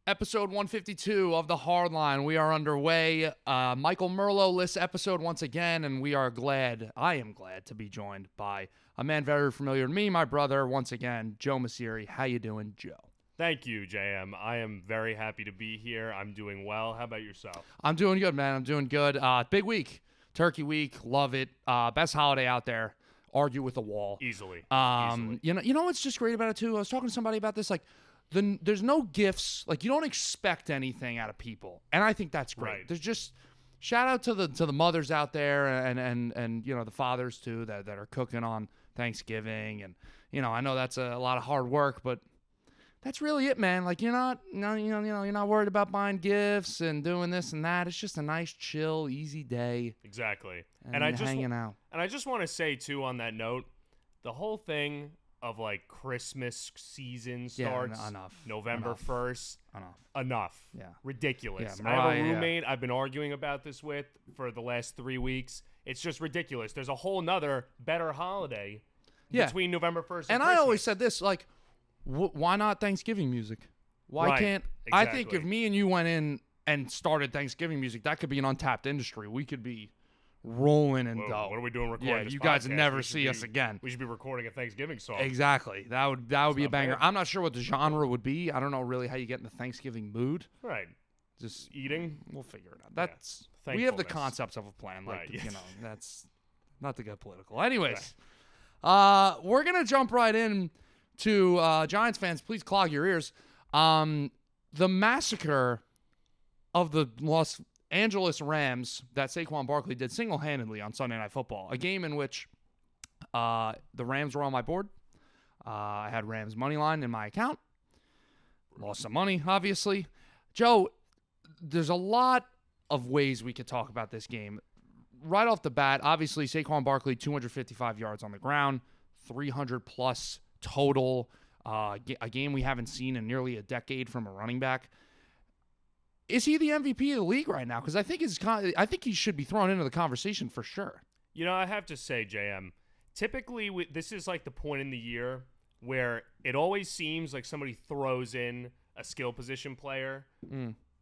Episode 152 of The Hardline. We are underway. Michael Merlo lists episode once again, and I am glad to be joined by a man very familiar to me, my brother, once again, Joe Messeri. How you doing, Joe? Thank you, JM. I am very happy to be here. I'm doing well. How about yourself? I'm doing good, man. I'm doing good. Big week. Turkey week. Love it. Best holiday out there. Argue with the wall. Easily. You know what's just great about it, too? I was talking to somebody about this, there's no gifts. You don't expect anything out of people, and I think that's great. Right. There's just shout out to the mothers out there and the fathers too that are cooking on Thanksgiving, and I know that's a lot of hard work, but that's really it, man. You're not worried about buying gifts and doing this and that. It's just a nice, chill, easy day. Exactly. And I just hanging out. And I just want to say too, on that note, the whole thing of Christmas season starts November 1st. Enough. Yeah. Ridiculous. Yeah, I have a roommate I've been arguing about this with for the last 3 weeks. It's just ridiculous. There's a whole nother better holiday between November 1st and I Christmas. always said this, why not Thanksgiving music? Why can't I think if me and you went in and started Thanksgiving music, that could be an untapped industry. We could be rolling in dough. What are we doing recording this you guys would podcast? never see us again. We should be recording a Thanksgiving song. Exactly. That would be a banger. bad. I'm not sure what the genre would be. I don't know really how you get in the Thanksgiving mood. Right. Just Eating. We'll figure it out. That's we have the concepts of a plan. That's not to get political. Anyways, we're gonna jump right in to Giants fans. Please clog your ears. The massacre of the Los Angeles Rams that Saquon Barkley did single-handedly on Sunday Night Football, a game in which the Rams were on my board. I had Rams money line in my account. Lost some money, obviously. Joe, there's a lot of ways we could talk about this game. Right off the bat, obviously, Saquon Barkley, 255 yards on the ground, 300-plus total, a game we haven't seen in nearly a decade from a running back. Is he the MVP of the league right now? Because I think he should be thrown into the conversation for sure. I have to say, JM, typically this is the point in the year where it always seems like somebody throws in a skill position player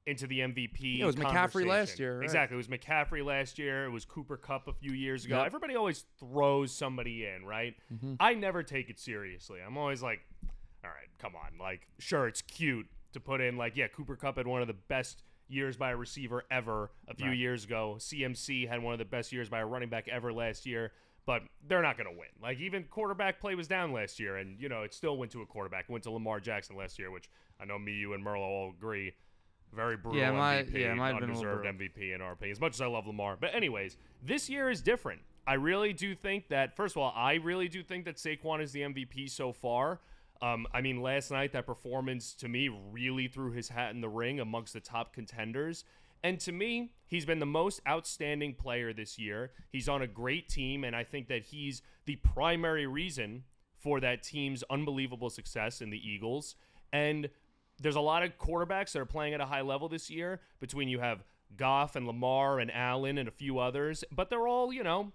into the MVP. It was McCaffrey last year. Right? Exactly. It was McCaffrey last year. It was Cooper Kupp a few years ago. Yep. Everybody always throws somebody in, right? Mm-hmm. I never take it seriously. I'm always all right, come on. Sure, it's cute to put in, Cooper Kupp had one of the best years by a receiver ever a few years ago. CMC had one of the best years by a running back ever last year, but they're not going to win. Even quarterback play was down last year, and, it still went to a quarterback. It went to Lamar Jackson last year, which I know me, you, and Merlo all agree. Very brutal MVP, undeserved MVP in our opinion, as much as I love Lamar. But anyways, this year is different. I really do think that, first of all, that Saquon is the MVP so far. Last night, that performance, to me, really threw his hat in the ring amongst the top contenders. And to me, he's been the most outstanding player this year. He's on a great team, and I think that he's the primary reason for that team's unbelievable success in the Eagles. And there's a lot of quarterbacks that are playing at a high level this year. Between you have Goff and Lamar and Allen and a few others, but they're all,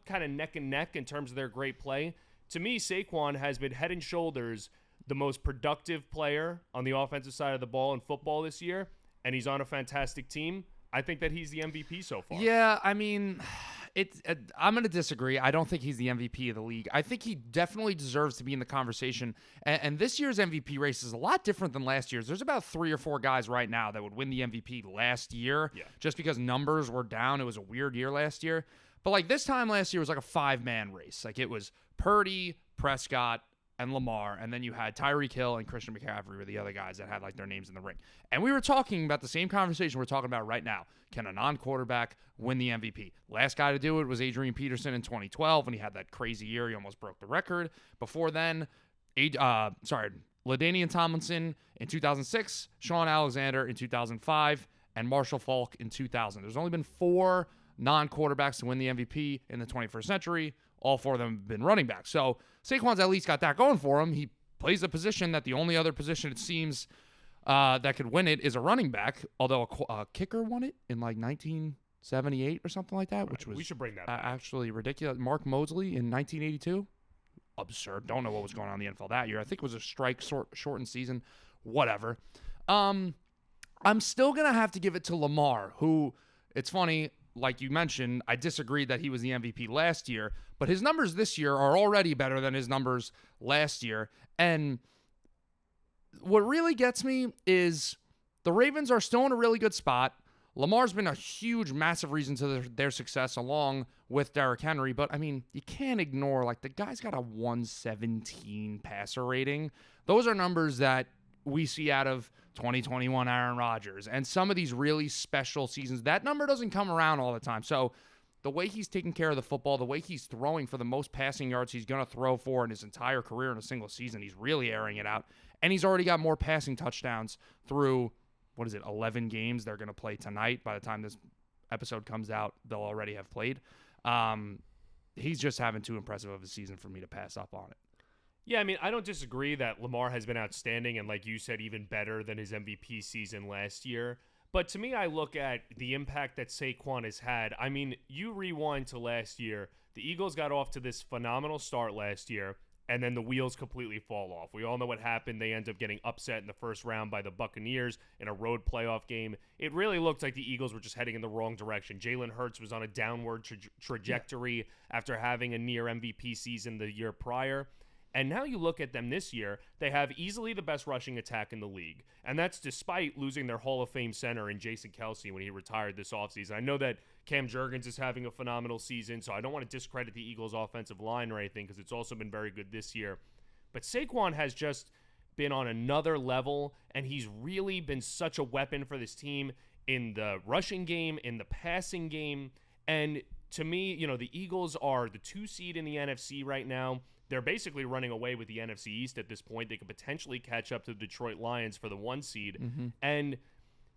kind of neck and neck in terms of their great play. To me, Saquon has been head and shoulders the most productive player on the offensive side of the ball in football this year, and he's on a fantastic team. I think that he's the MVP so far. Yeah, I'm going to disagree. I don't think he's the MVP of the league. I think he definitely deserves to be in the conversation. And this year's MVP race is a lot different than last year's. There's about 3 or 4 guys right now that would win the MVP last year just because numbers were down. It was a weird year last year. But this time last year was a 5-man race. It was Purdy, Prescott, and Lamar, and then you had Tyreek Hill and Christian McCaffrey were the other guys that had their names in the ring. And we were talking about the same conversation we're talking about right now. Can a non-quarterback win the MVP? Last guy to do it was Adrian Peterson in 2012 when he had that crazy year. He almost broke the record. Before then, LaDainian Tomlinson in 2006, Sean Alexander in 2005, and Marshall Faulk in 2000. There's only been 4 non-quarterbacks to win the MVP in the 21st century. All 4 of them have been running backs. So Saquon's at least got that going for him. He plays a position that the only other position it seems that could win it is a running back, although a kicker won it in 1978 or something like that, which was we should bring that back. Actually ridiculous. Mark Mosley in 1982. Absurd. Don't know what was going on in the NFL that year. I think it was a strike shortened season. Whatever. I'm still going to have to give it to Lamar, who, it's funny, like you mentioned, I disagreed that he was the MVP last year, but his numbers this year are already better than his numbers last year. And what really gets me is the Ravens are still in a really good spot. Lamar's been a huge, massive reason to their success along with Derrick Henry. But, I mean, you can't ignore, like, the guy's got a 117 passer rating. Those are numbers that we see out of 2021 Aaron Rodgers. And some of these really special seasons, that number doesn't come around all the time. So the way he's taking care of the football, the way he's throwing for the most passing yards he's going to throw for in his entire career in a single season, he's really airing it out. And he's already got more passing touchdowns through 11 games they're going to play tonight. By the time this episode comes out, they'll already have played. He's just having too impressive of a season for me to pass up on it. Yeah, I mean, I don't disagree that Lamar has been outstanding and, like you said, even better than his MVP season last year. But to me, I look at the impact that Saquon has had. I mean, you rewind to last year, the Eagles got off to this phenomenal start last year, and then the wheels completely fall off. We all know what happened. They end up getting upset in the first round by the Buccaneers in a road playoff game. It really looked like the Eagles were just heading in the wrong direction. Jalen Hurts was on a downward trajectory after having a near MVP season the year prior. And now you look at them this year, they have easily the best rushing attack in the league. And that's despite losing their Hall of Fame center in Jason Kelce when he retired this offseason. I know that Cam Jurgens is having a phenomenal season, so I don't want to discredit the Eagles' offensive line or anything because it's also been very good this year. But Saquon has just been on another level, and he's really been such a weapon for this team in the rushing game, in the passing game. And to me, you know, the Eagles are the 2 seed in the NFC right now. They're basically running away with the NFC East at this point. They could potentially catch up to the Detroit Lions for the 1 seed. Mm-hmm. And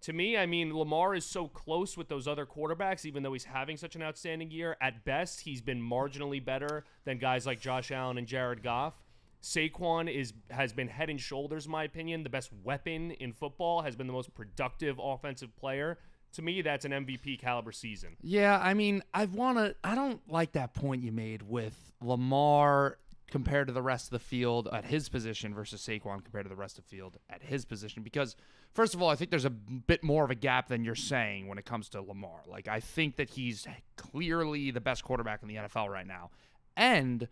to me, I mean, Lamar is so close with those other quarterbacks, even though he's having such an outstanding year. At best, he's been marginally better than guys like Josh Allen and Jared Goff. Saquon has been head and shoulders, in my opinion, the best weapon in football, has been the most productive offensive player. To me, that's an MVP caliber season. Yeah, I mean, I don't like that point you made with Lamar compared to the rest of the field at his position versus Saquon compared to the rest of the field at his position. Because, first of all, I think there's a bit more of a gap than you're saying when it comes to Lamar. Like, I think that he's clearly the best quarterback in the NFL right now. And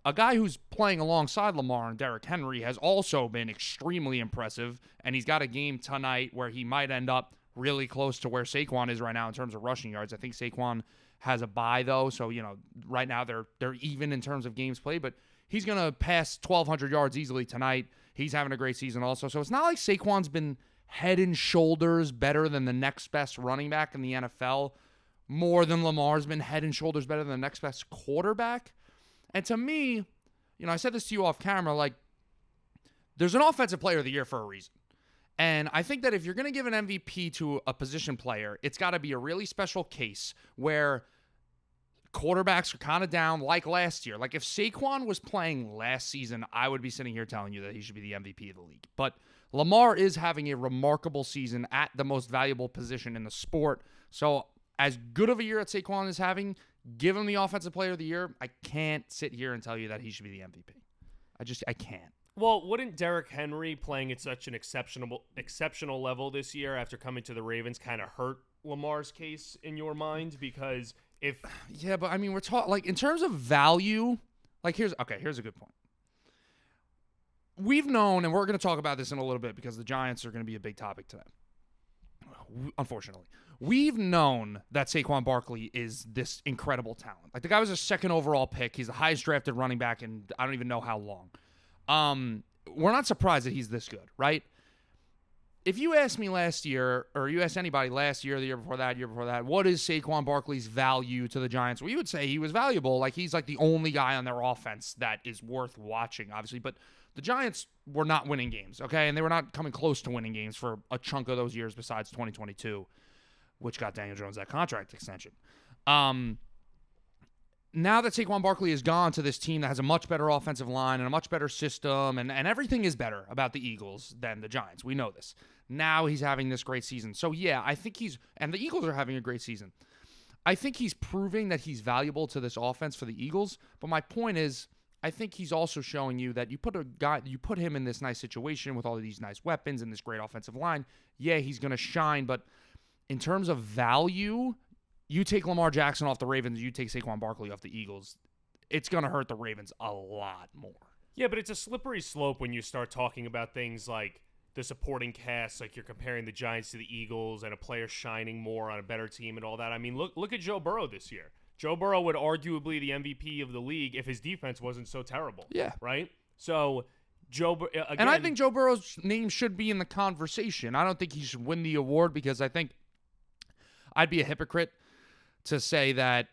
a guy who's playing alongside Lamar and Derrick Henry has also been extremely impressive. And he's got a game tonight where he might end up really close to where Saquon is right now in terms of rushing yards. I think Saquon has a bye, though, so, you know, right now they're even in terms of games played, but he's going to pass 1,200 yards easily tonight. He's having a great season also, so it's not like Saquon's been head and shoulders better than the next best running back in the NFL, more than Lamar's been head and shoulders better than the next best quarterback. And to me, you know, I said this to you off camera, like, there's an offensive player of the year for a reason. And I think that if you're going to give an MVP to a position player, it's got to be a really special case where quarterbacks are kind of down like last year. Like if Saquon was playing last season, I would be sitting here telling you that he should be the MVP of the league. But Lamar is having a remarkable season at the most valuable position in the sport. So as good of a year that Saquon is having, give him the offensive player of the year. I can't sit here and tell you that he should be the MVP. I can't. Well, wouldn't Derrick Henry playing at such an exceptional level this year after coming to the Ravens kind of hurt Lamar's case in your mind? Because yeah, but I mean, we're talking like in terms of value. Like here's a good point. We've known, and we're going to talk about this in a little bit because the Giants are going to be a big topic today. Unfortunately, we've known that Saquon Barkley is this incredible talent. Like the guy was a 2nd overall pick. He's the highest drafted running back in I don't even know how long. We're not surprised that he's this good, right? If you asked me last year, or you asked anybody last year, the year before that, what is Saquon Barkley's value to the Giants? We would say he was valuable. Like he's like the only guy on their offense that is worth watching, obviously. But the Giants were not winning games, okay? And they were not coming close to winning games for a chunk of those years besides 2022, which got Daniel Jones that contract extension. Now that Saquon Barkley is gone to this team that has a much better offensive line and a much better system, and everything is better about the Eagles than the Giants. We know this. Now he's having this great season. So, yeah, I think and the Eagles are having a great season. I think he's proving that he's valuable to this offense for the Eagles. But my point is, I think he's also showing you that you put him in this nice situation with all of these nice weapons and this great offensive line. Yeah, he's going to shine, but in terms of value, you take Lamar Jackson off the Ravens, you take Saquon Barkley off the Eagles, it's going to hurt the Ravens a lot more. Yeah, but it's a slippery slope when you start talking about things like the supporting cast, like you're comparing the Giants to the Eagles and a player shining more on a better team and all that. I mean, look at Joe Burrow this year. Joe Burrow would arguably the MVP of the league if his defense wasn't so terrible. Yeah. Right? So, again, and I think Joe Burrow's name should be in the conversation. I don't think he should win the award because I think I'd be a hypocrite to say that,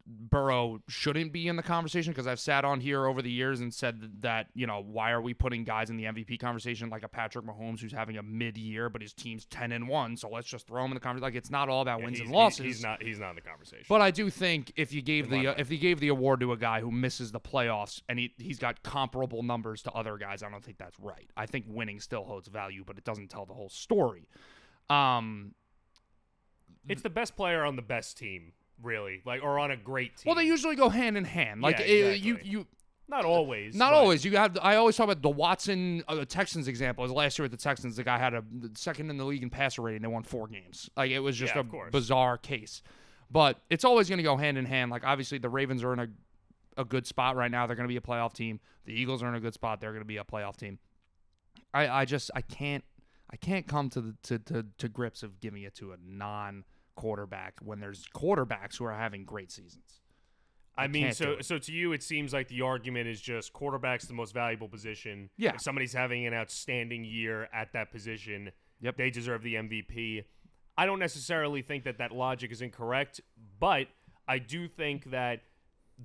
Burrow shouldn't be in the conversation because I've sat on here over the years and said that, why are we putting guys in the MVP conversation like a Patrick Mahomes who's having a mid-year, but his team's 10-1, so let's just throw him in the conversation. Like, it's not all about wins and losses. He's not in the conversation. But I do think if you gave the award to a guy who misses the playoffs and he's got comparable numbers to other guys, I don't think that's right. I think winning still holds value, but it doesn't tell the whole story. It's the best player on the best team, really, or on a great team. Well, they usually go hand in hand. Like exactly. you not always. Not always. I always talk about the Watson Texans example. It was last year with the Texans. The guy had the second in the league in passer rating. They won 4 games. Like, it was just a bizarre case. But it's always going to go hand in hand. Like, obviously the Ravens are in a good spot right now. They're going to be a playoff team. The Eagles are in a good spot. They're going to be a playoff team. I can't come to grips of giving it to a non-quarterback when there's quarterbacks who are having great seasons. I mean, so to you, it seems like the argument is just quarterback's the most valuable position. Yeah. If somebody's having an outstanding year at that position, they deserve the MVP. I don't necessarily think that logic is incorrect, but I do think that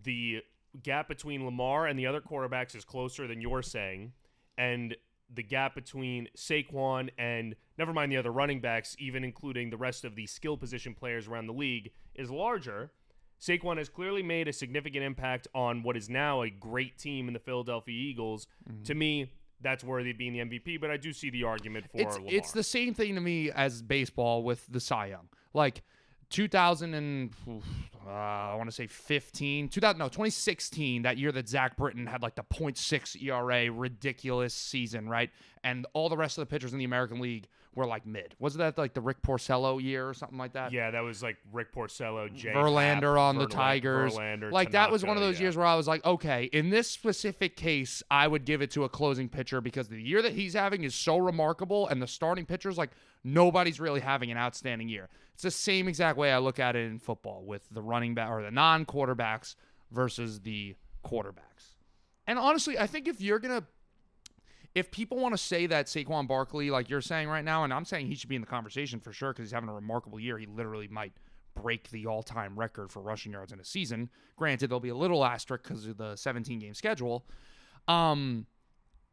the gap between Lamar and the other quarterbacks is closer than you're saying, and the gap between Saquon and, never mind the other running backs, even including the rest of the skill position players around the league, is larger. Saquon has clearly made a significant impact on what is now a great team in the Philadelphia Eagles. Mm-hmm. To me, that's worthy of being the MVP, but I do see the argument for Lamar. It's the same thing to me as baseball with the Cy Young. Like, 2016, that year that Zach Britton had like the .6 ERA, ridiculous season, right? And all the rest of the pitchers in the American League were like mid. Wasn't that like the Rick Porcello year or something like that? Yeah, that was like Rick Porcello, Jay Verlander Happ, on the Tigers. Verlander, that was one of those years where I was like, okay, in this specific case, I would give it to a closing pitcher because the year that he's having is so remarkable, and the starting pitchers, like, nobody's really having an outstanding year. It's the same exact way I look at it in football with the running back or the non-quarterbacks versus the quarterbacks. And honestly, I think if people want to say that Saquon Barkley, like you're saying right now, and I'm saying he should be in the conversation for sure because he's having a remarkable year. He literally might break the all-time record for rushing yards in a season. Granted, there'll be a little asterisk because of the 17-game schedule.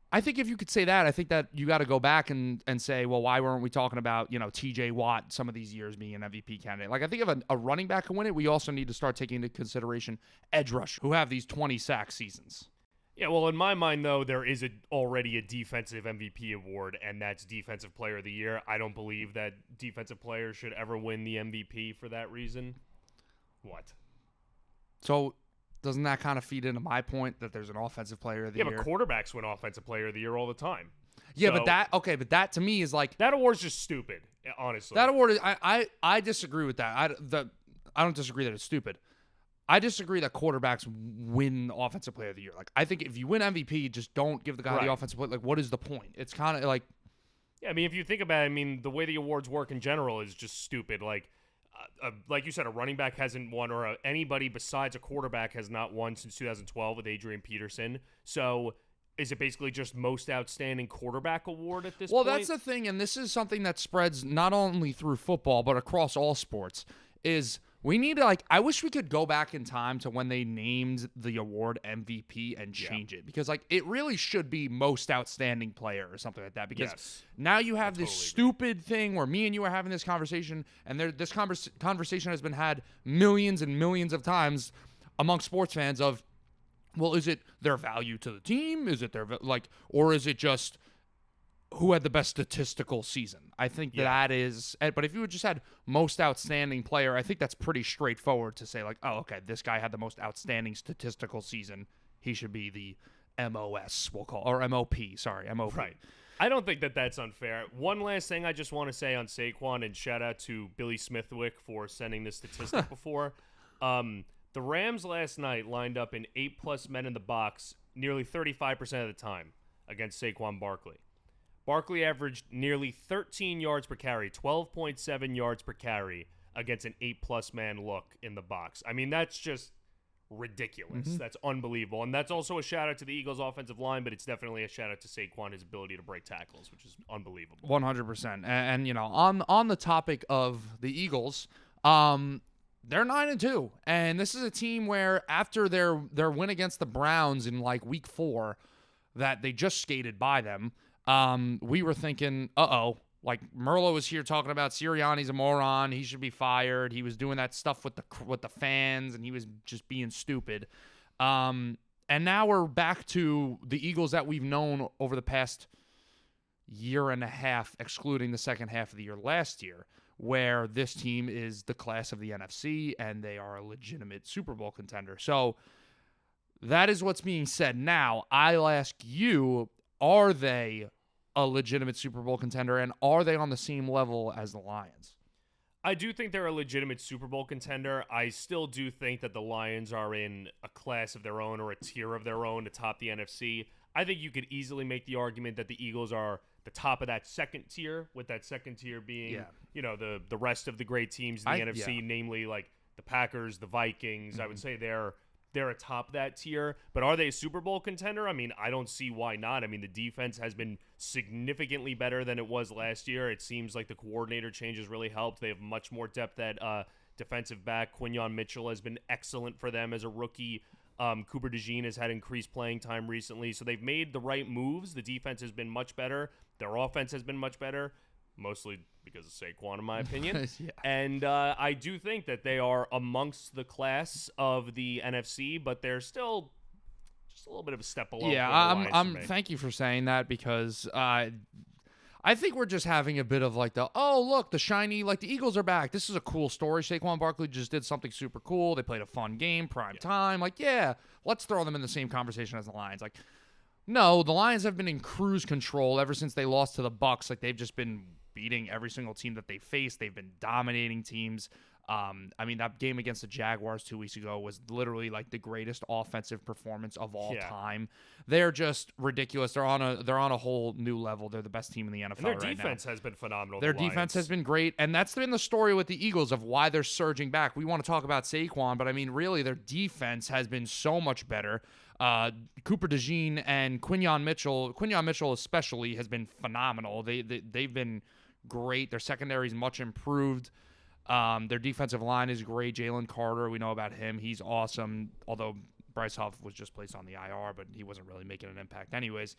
I think if you could say that, I think that you got to go back and say, well, why weren't we talking about, TJ Watt some of these years being an MVP candidate? Like, I think if a running back can win it, we also need to start taking into consideration edge rush, who have these 20 sack seasons. Yeah, well, in my mind, though, there is already a defensive MVP award, and that's Defensive Player of the Year. I don't believe that defensive players should ever win the MVP for that reason. What? So doesn't that kind of feed into my point that there's an Offensive Player of the Year? Yeah, but quarterbacks win Offensive Player of the Year all the time. Yeah, so, but that to me is like... That award's just stupid, honestly. That award is... I disagree with that. I don't disagree that it's stupid. I disagree that quarterbacks win Offensive Player of the Year. Like, I think if you win MVP, just don't give the guy the offensive player. Like, what is the point? It's kind of like... Yeah, I mean, if you think about it, the way the awards work in general is just stupid. Like you said, a running back hasn't won, or anybody besides a quarterback has not won since 2012 with Adrian Peterson. So is it basically just most outstanding quarterback award at this point? Well, that's the thing, and this is something that spreads not only through football, but across all sports, is... We need to, I wish we could go back in time to when they named the award MVP and change it. Because, it really should be most outstanding player or something like that. Because now you have this stupid thing where me and you are having this conversation, and this conversation has been had millions and millions of times among sports fans of, well, is it their value to the team? Is it or is it just who had the best statistical season? I think that is, but if you just had most outstanding player, I think that's pretty straightforward to say, oh, okay, this guy had the most outstanding statistical season. he should be the MOS, we'll call, or MOP. Sorry, MOP. Right. I don't think that that's unfair. One last thing I just want to say on Saquon, and shout out to Billy Smithwick for sending this statistic before. The Rams last night lined up in 8+ men in the box nearly 35% of the time against Saquon Barkley. Barkley averaged nearly 13 yards per carry, 12.7 yards per carry against an 8+ man look in the box. I mean, that's just ridiculous. Mm-hmm. That's unbelievable. And that's also a shout out to the Eagles offensive line, but it's definitely a shout out to Saquon, his ability to break tackles, which is unbelievable. 100%. And you know, on the topic of the Eagles, they're 9-2, and this is a team where after their win against the Browns in like week 4, that they just skated by them. We were thinking, like Merlo was here talking about Sirianni's a moron. He should be fired. He was doing that stuff with the fans, and he was just being stupid. And now we're back to the Eagles that we've known over the past year and a half, excluding the second half of the year last year, where this team is the class of the NFC and they are a legitimate Super Bowl contender. So that is what's being said now. I'll ask you, are they a legitimate Super Bowl contender, and are they on the same level as the Lions? I do think they're a legitimate Super Bowl contender. I still do think that the Lions are in a class of their own or a tier of their own to top the NFC. I think you could easily make the argument that the Eagles are the top of that second tier, with that second tier being, you know, the rest of the great teams in the NFC, namely like the Packers, the Vikings. Mm-hmm. I would say they're atop that tier. But are they a Super Bowl contender? I mean, I don't see why not. I mean, the defense has been significantly better than it was last year. It seems like the coordinator changes really helped. They have much more depth at defensive back. Quinyon Mitchell has been excellent for them as a rookie. Cooper DeJean has had increased playing time recently. So they've made the right moves. The defense has been much better. Their offense has been much better, mostly because of Saquon, in my opinion. Yeah. And I do think that they are amongst the class of the NFC, but they're still just a little bit of a step below. Yeah, thank you for saying that, because I think we're just having a bit of like the shiny, like the Eagles are back. This is a cool story. Saquon Barkley just did something super cool. They played a fun game, prime time. Like, yeah, let's throw them in the same conversation as the Lions. Like, no, the Lions have been in cruise control ever since they lost to the Bucs. Like, they've just been beating every single team that they faced. They've been dominating teams. I mean, that game against the Jaguars 2 weeks ago was literally like the greatest offensive performance of all time. They're just ridiculous. They're on a whole new level. They're the best team in the NFL right now. And their defense has been phenomenal. Their defense has been great, and that's been the story with the Eagles of why they're surging back. We want to talk about Saquon, but I mean, really, their defense has been so much better. Cooper DeJean and Quinyon Mitchell especially has been phenomenal. They've been great. Their secondary is much improved. Their defensive line is great. Jalen Carter, we know about him. He's awesome, although Bryce Huff was just placed on the IR, but he wasn't really making an impact anyways.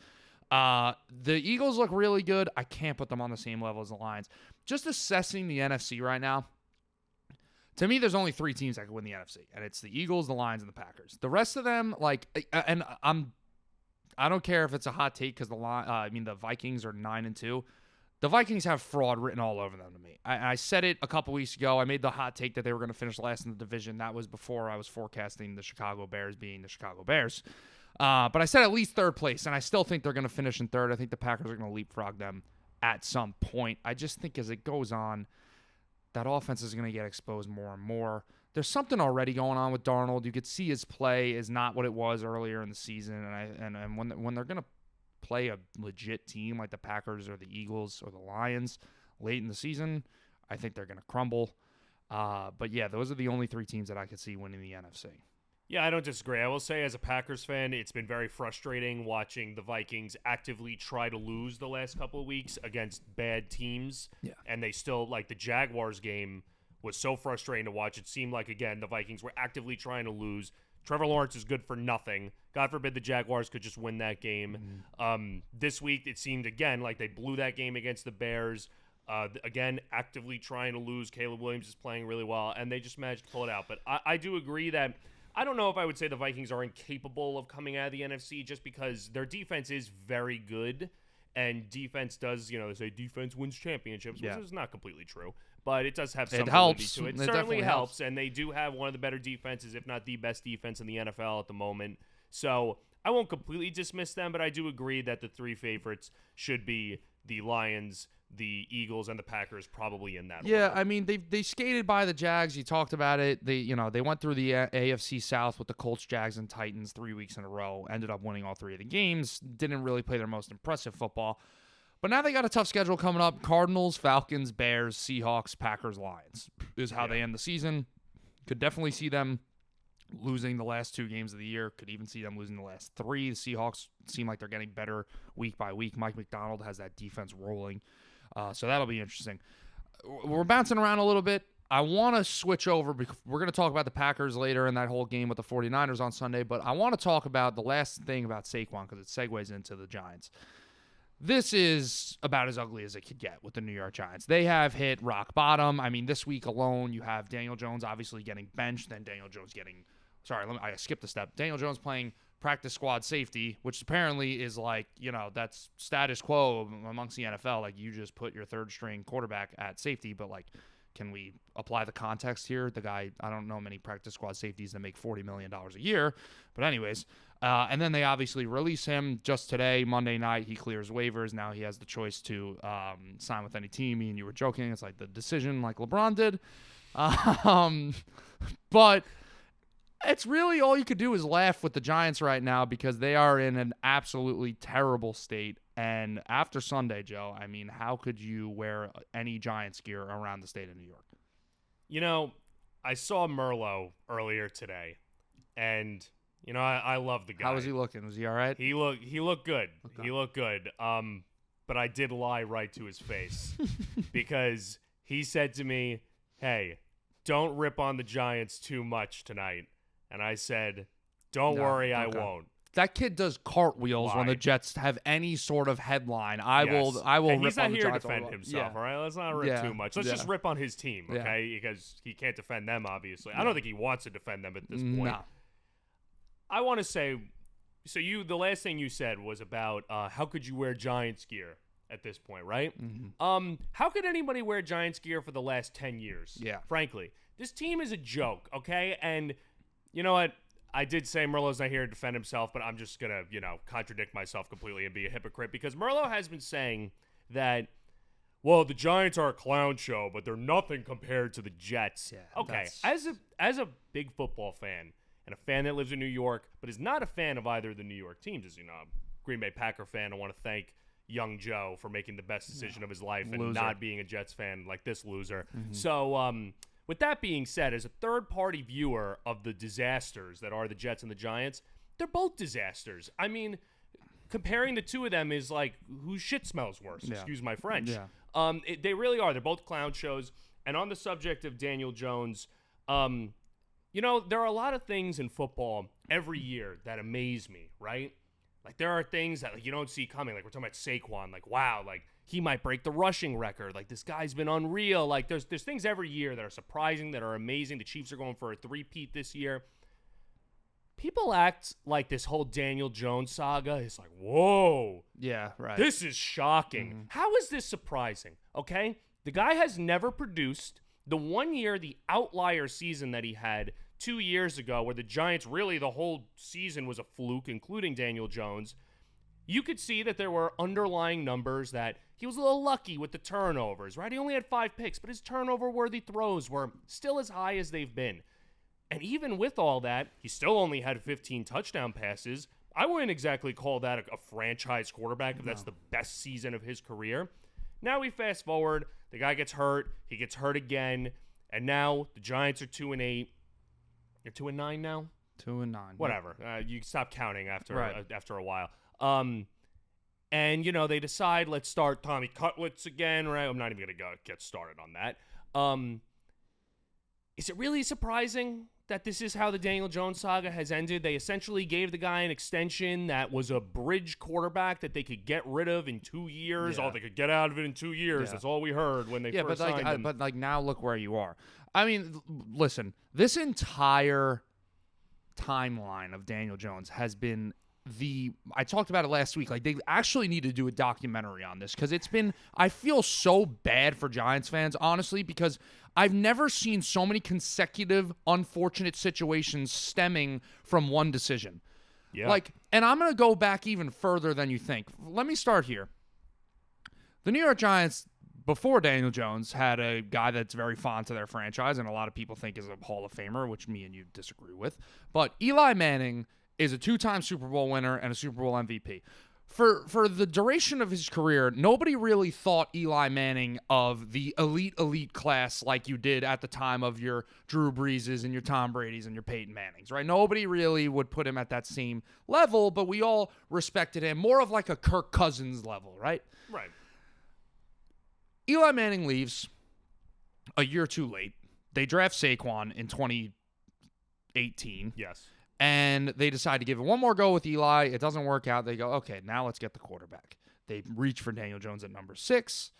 The Eagles look really good. I can't put them on the same level as the Lions. Just assessing the NFC right now, to me, there's only 3 teams that can win the NFC, and it's the Eagles, the Lions, and the Packers. The rest of them, like, and I don't care if it's a hot take because the Vikings are 9-2. The Vikings have fraud written all over them to me. I said it a couple weeks ago. I made the hot take that they were going to finish last in the division. That was before I was forecasting the Chicago Bears being the Chicago Bears. But I said at least 3rd place, and I still think they're going to finish in 3rd. I think the Packers are going to leapfrog them at some point. I just think as it goes on, that offense is going to get exposed more and more. There's something already going on with Darnold. You could see his play is not what it was earlier in the season, and when they're going to play a legit team like the Packers or the Eagles or the Lions late in the season, I think they're going to crumble. But yeah, those are the only 3 teams that I could see winning the NFC. Yeah, I don't disagree. I will say, as a Packers fan, it's been very frustrating watching the Vikings actively try to lose the last couple of weeks against bad teams. Yeah. And they still, like the Jaguars game was so frustrating to watch. It seemed like, again, the Vikings were actively trying to lose. Trevor Lawrence is good for nothing. God forbid the Jaguars could just win that game. This week, it seemed, again, like they blew that game against the Bears. Again, actively trying to lose. Caleb Williams is playing really well, and they just managed to pull it out. But I do agree that I don't know if I would say the Vikings are incapable of coming out of the NFC just because their defense is very good, and defense does, they say defense wins championships, which is not completely true, but it does have some validity to it. It certainly helps, and they do have one of the better defenses, if not the best defense in the NFL at the moment. So I won't completely dismiss them, but I do agree that the 3 favorites should be the Lions, the Eagles, and the Packers, probably in that order. I mean, they skated by the Jags. You talked about it. They went through the AFC South with the Colts, Jags, and Titans 3 weeks in a row. Ended up winning all 3 of the games. Didn't really play their most impressive football. But now they got a tough schedule coming up. Cardinals, Falcons, Bears, Seahawks, Packers, Lions is how they end the season. Could definitely see them losing the last 2 games of the year. Could even see them losing the last 3. The Seahawks seem like they're getting better week by week. Mike McDonald has that defense rolling. So that'll be interesting. We're bouncing around a little bit. I want to switch over because we're going to talk about the Packers later in that whole game with the 49ers on Sunday. But I want to talk about the last thing about Saquon because it segues into the Giants. This is about as ugly as it could get with the New York Giants. They have hit rock bottom. I mean, this week alone, you have Daniel Jones obviously getting benched, then Daniel Jones getting – I skipped a step. Daniel Jones playing practice squad safety, which apparently is like, that's status quo amongst the NFL. Like, you just put your third-string quarterback at safety, but, like, can we apply the context here? The guy – I don't know many practice squad safeties that make $40 million a year. But anyways – and then they obviously release him just today, Monday night. He clears waivers. Now he has the choice to sign with any team. Me and you were joking. It's like the decision like LeBron did. But it's really all you could do is laugh with the Giants right now because they are in an absolutely terrible state. And after Sunday, Joe, I mean, how could you wear any Giants gear around the state of New York? I saw Merlot earlier today, and – I love the guy. How was he looking? Was he all right? He looked good. Okay. He looked good. But I did lie right to his face because he said to me, "Hey, don't rip on the Giants too much tonight." And I said, "Don't worry, I won't." That kid does cartwheels when the Jets have any sort of headline. I will and rip on the Giants. He's not here to defend himself, all right? Let's not rip too much. Let's just rip on his team, okay? Yeah. Because he can't defend them, obviously. I don't think he wants to defend them at this point. No. I want to say, the last thing you said was about how could you wear Giants gear at this point, right? Mm-hmm. How could anybody wear Giants gear for the last 10 years? Yeah. Frankly, this team is a joke, okay? And you know what? I did say Merlot's not here to defend himself, but I'm just going to, contradict myself completely and be a hypocrite because Merlot has been saying that, well, the Giants are a clown show, but they're nothing compared to the Jets. Yeah, okay, as a big football fan, and a fan that lives in New York, but is not a fan of either of the New York teams. As you know, I'm a Green Bay Packer fan. I want to thank young Joe for making the best decision of his life and not being a Jets fan like this loser. Mm-hmm. So, with that being said, as a third-party viewer of the disasters that are the Jets and the Giants, they're both disasters. I mean, comparing the two of them is like whose shit smells worse. Yeah. Excuse my French. Yeah. They really are. They're both clown shows. And on the subject of Daniel Jones, there are a lot of things in football every year that amaze me, right? Like, there are things that you don't see coming. Like, we're talking about Saquon. Like, wow, like, he might break the rushing record. Like, this guy's been unreal. Like, there's things every year that are surprising, that are amazing. The Chiefs are going for a 3-peat this year. People act like this whole Daniel Jones saga is like, whoa. Yeah, right. This is shocking. Mm-hmm. How is this surprising? Okay? The guy has never produced. The 1 year, the outlier season that he had 2 years ago, where the Giants really the whole season was a fluke, including Daniel Jones, you could see that there were underlying numbers that he was a little lucky with the turnovers, right? He only had 5 picks, but his turnover-worthy throws were still as high as they've been. And even with all that, he still only had 15 touchdown passes. I wouldn't exactly call that a franchise quarterback if that's the best season of his career. Now we fast forward. The guy gets hurt. He gets hurt again. And now the Giants are 2-8. You're 2-9 now? 2-9. Whatever. You stop counting after a while. And, they decide, let's start Tommy Cutlets again, right? I'm not even going to get started on that. Is it really surprising that this is how the Daniel Jones saga has ended? They essentially gave the guy an extension that was a bridge quarterback that they could get rid of in 2 years. Yeah. Oh, they could get out of it in 2 years. Yeah. That's all we heard when they first signed him. But now look where you are. I mean, listen, this entire timeline of Daniel Jones has been I talked about it last week. Like, they actually need to do a documentary on this because I feel so bad for Giants fans, honestly, because I've never seen so many consecutive unfortunate situations stemming from one decision. Yeah. Like, and I'm going to go back even further than you think. Let me start here. The New York Giants, before Daniel Jones, had a guy that's very fond to their franchise, and a lot of people think is a Hall of Famer, which me and you disagree with. But Eli Manning is a 2-time Super Bowl winner and a Super Bowl MVP. For the duration of his career, nobody really thought Eli Manning of the elite class like you did at the time of your Drew Breeses and your Tom Brady's and your Peyton Mannings, right? Nobody really would put him at that same level, but we all respected him more of like a Kirk Cousins level, right? Right. Eli Manning leaves a year too late. They draft Saquon in 2018. Yes. And they decide to give it one more go with Eli. It doesn't work out. They go, okay, now let's get the quarterback. They reach for Daniel Jones at number 6,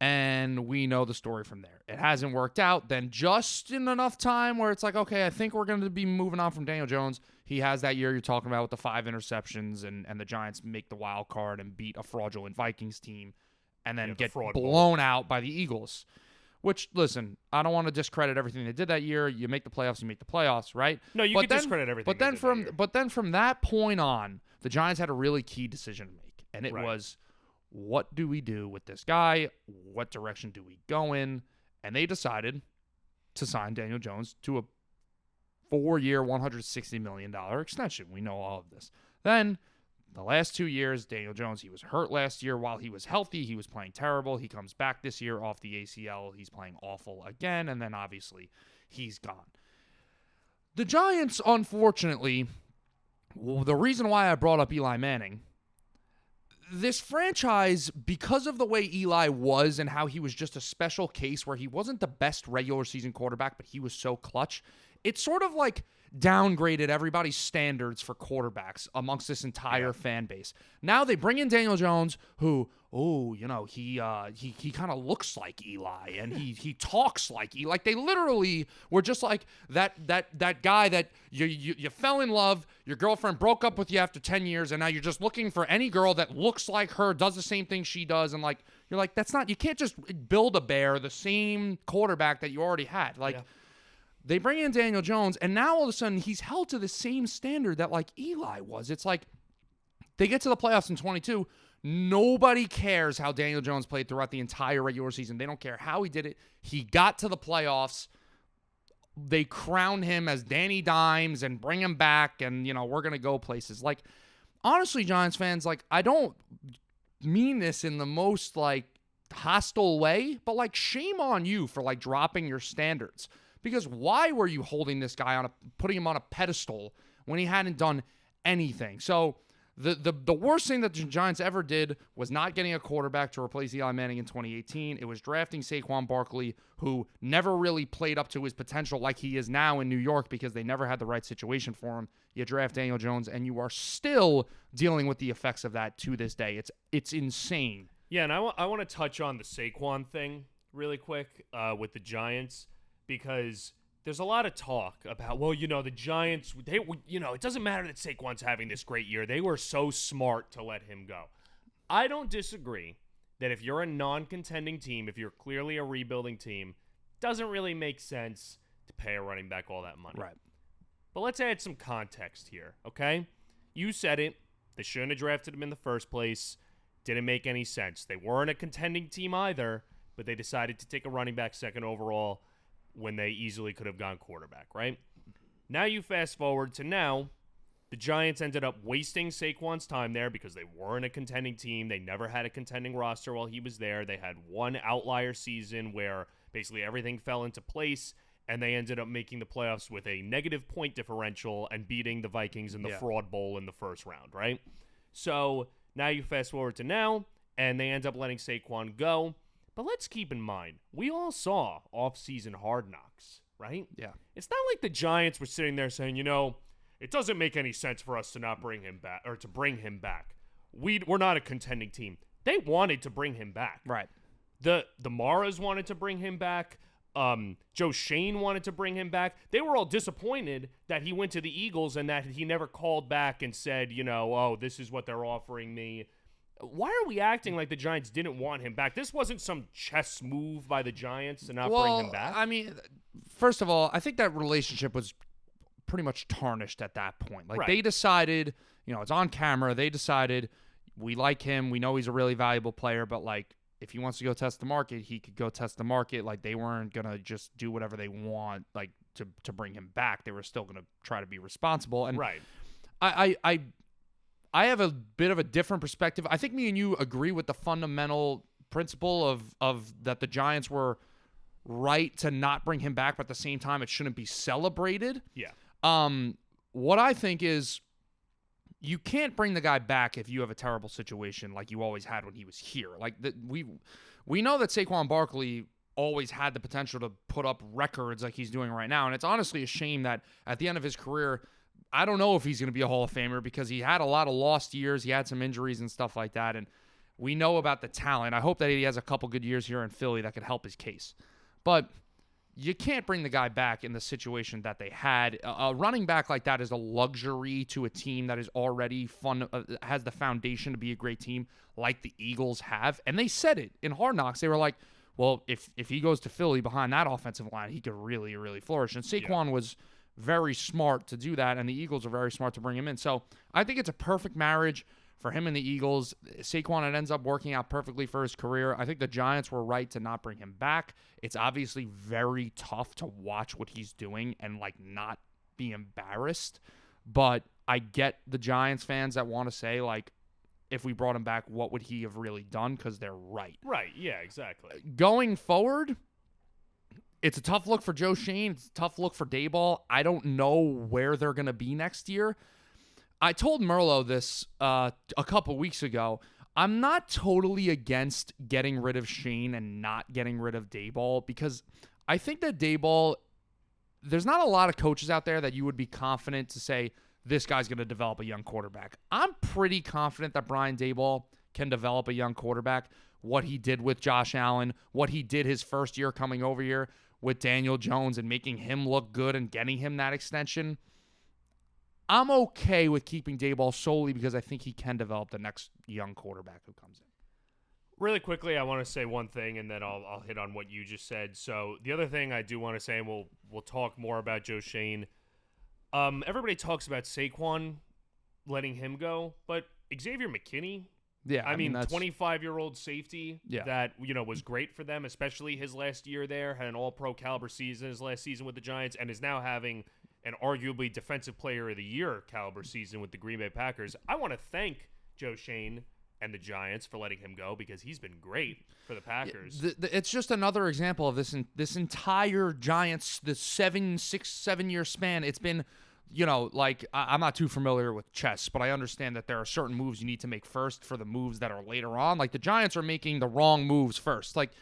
and we know the story from there. It hasn't worked out. Then just in enough time where it's like, okay, I think we're going to be moving on from Daniel Jones. He has that year you're talking about with the 5 interceptions, and the Giants make the wild card and beat a fraudulent Vikings team and then get blown out by the Eagles. Which, listen, I don't want to discredit everything they did that year. You make the playoffs, right? No, you can discredit everything. But then from that point on, the Giants had a really key decision to make, and it was, what do we do with this guy? What direction do we go in? And they decided to sign Daniel Jones to a 4-year, $160 million extension. We know all of this. Then the last 2 years, Daniel Jones, he was hurt last year. While he was healthy, he was playing terrible. He comes back this year off the ACL. He's playing awful again, and then obviously he's gone. The Giants, unfortunately, the reason why I brought up Eli Manning, this franchise, because of the way Eli was and how he was just a special case where he wasn't the best regular season quarterback, but he was so clutch, it's sort of like downgraded everybody's standards for quarterbacks amongst this entire fan base. Now they bring in Daniel Jones, who, he kind of looks like Eli, and he talks like Eli. Like, they literally were just like that guy that you fell in love, your girlfriend broke up with you after 10 years, and now you're just looking for any girl that looks like her, does the same thing she does, and like you're like, you can't just Build-A-Bear the same quarterback that you already had. Like. Yeah. They bring in Daniel Jones, and now all of a sudden he's held to the same standard that like Eli was. It's like they get to the playoffs in 22. Nobody cares how Daniel Jones played throughout the entire regular season. They don't care how he did it. He got to the playoffs. They crown him as Danny Dimes and bring him back, and, we're going to go places. Like, honestly, Giants fans, like, I don't mean this in the most, like, hostile way, but, like, shame on you for, like, dropping your standards. Because why were you holding this guy putting him on a pedestal when he hadn't done anything? So the worst thing that the Giants ever did was not getting a quarterback to replace Eli Manning in 2018. It was drafting Saquon Barkley, who never really played up to his potential like he is now in New York because they never had the right situation for him. You draft Daniel Jones, and you are still dealing with the effects of that to this day. It's insane. Yeah, and I want to touch on the Saquon thing really quick with the Giants. Because there's a lot of talk about, the Giants, it doesn't matter that Saquon's having this great year. They were so smart to let him go. I don't disagree that if you're a non-contending team, if you're clearly a rebuilding team, doesn't really make sense to pay a running back all that money. Right. But let's add some context here, okay? You said it. They shouldn't have drafted him in the first place. Didn't make any sense. They weren't a contending team either, but they decided to take a running back second overall when they easily could have gone quarterback, right? Now you fast forward to now, the Giants ended up wasting Saquon's time there because they weren't a contending team. They never had a contending roster while he was there. They had one outlier season where basically everything fell into place, and they ended up making the playoffs with a negative point differential and beating the Vikings in the Fraud Bowl in the first round, right? So now you fast forward to now, and they end up letting Saquon go. But let's keep in mind, we all saw off-season Hard Knocks, right? Yeah. It's not like the Giants were sitting there saying, it doesn't make any sense for us to not bring him back or to bring him back. We're not a contending team. They wanted to bring him back. Right. The Maras wanted to bring him back. Joe Shane wanted to bring him back. They were all disappointed that he went to the Eagles and that he never called back and said, this is what they're offering me. Why are we acting like the Giants didn't want him back? This wasn't some chess move by the Giants to not bring him back. I mean, first of all, I think that relationship was pretty much tarnished at that point. Like, they decided it's on camera. They decided we like him. We know he's a really valuable player, but like if he wants to go test the market, he could go test the market. Like they weren't going to just do whatever they want, like to bring him back. They were still going to try to be responsible. And right. I have a bit of a different perspective. I think me and you agree with the fundamental principle of that the Giants were right to not bring him back, but at the same time, it shouldn't be celebrated. Yeah. What I think is you can't bring the guy back if you have a terrible situation like you always had when he was here. Like we know that Saquon Barkley always had the potential to put up records like he's doing right now, and it's honestly a shame that at the end of his career, I don't know if he's going to be a Hall of Famer because he had a lot of lost years. He had some injuries and stuff like that, and we know about the talent. I hope that he has a couple good years here in Philly that could help his case. But you can't bring the guy back in the situation that they had. A running back like that is a luxury to a team that is already has the foundation to be a great team like the Eagles have. And they said it in Hard Knocks. They were like, well, if he goes to Philly behind that offensive line, he could really, really flourish. And Saquon was very smart to do that, and the Eagles are very smart to bring him in. So I think it's a perfect marriage for him and the Eagles. Saquon, it ends up working out perfectly for his career. I think the Giants were right to not bring him back. It's obviously very tough to watch what he's doing and like not be embarrassed. But I get the Giants fans that want to say like, if we brought him back, what would he have really done? Because they're right. Right. Yeah, exactly. Going forward, it's a tough look for Joe Schoen. It's a tough look for Daboll. I don't know where they're going to be next year. I told Merlo this a couple weeks ago. I'm not totally against getting rid of Schoen and not getting rid of Daboll because I think that Daboll, there's not a lot of coaches out there that you would be confident to say, this guy's going to develop a young quarterback. I'm pretty confident that Brian Daboll can develop a young quarterback. What he did with Josh Allen, what he did his first year coming over here with Daniel Jones and making him look good and getting him that extension. I'm okay with keeping Daboll solely because I think he can develop the next young quarterback who comes in. Really quickly, I want to say one thing, and then I'll hit on what you just said. So the other thing I do want to say, and we'll talk more about Joe Schoen. Everybody talks about Saquon letting him go, but Xavier McKinney, yeah, I mean 25-year-old safety that was great for them, especially his last year there, had an all-pro caliber season his last season with the Giants, and is now having an arguably defensive player of the year caliber season with the Green Bay Packers. I want to thank Joe Schoen and the Giants for letting him go because he's been great for the Packers. It's just another example of this entire Giants, the 7 year span. It's been, like I'm not too familiar with chess, but I understand that there are certain moves you need to make first for the moves that are later on. Like the Giants are making the wrong moves first, like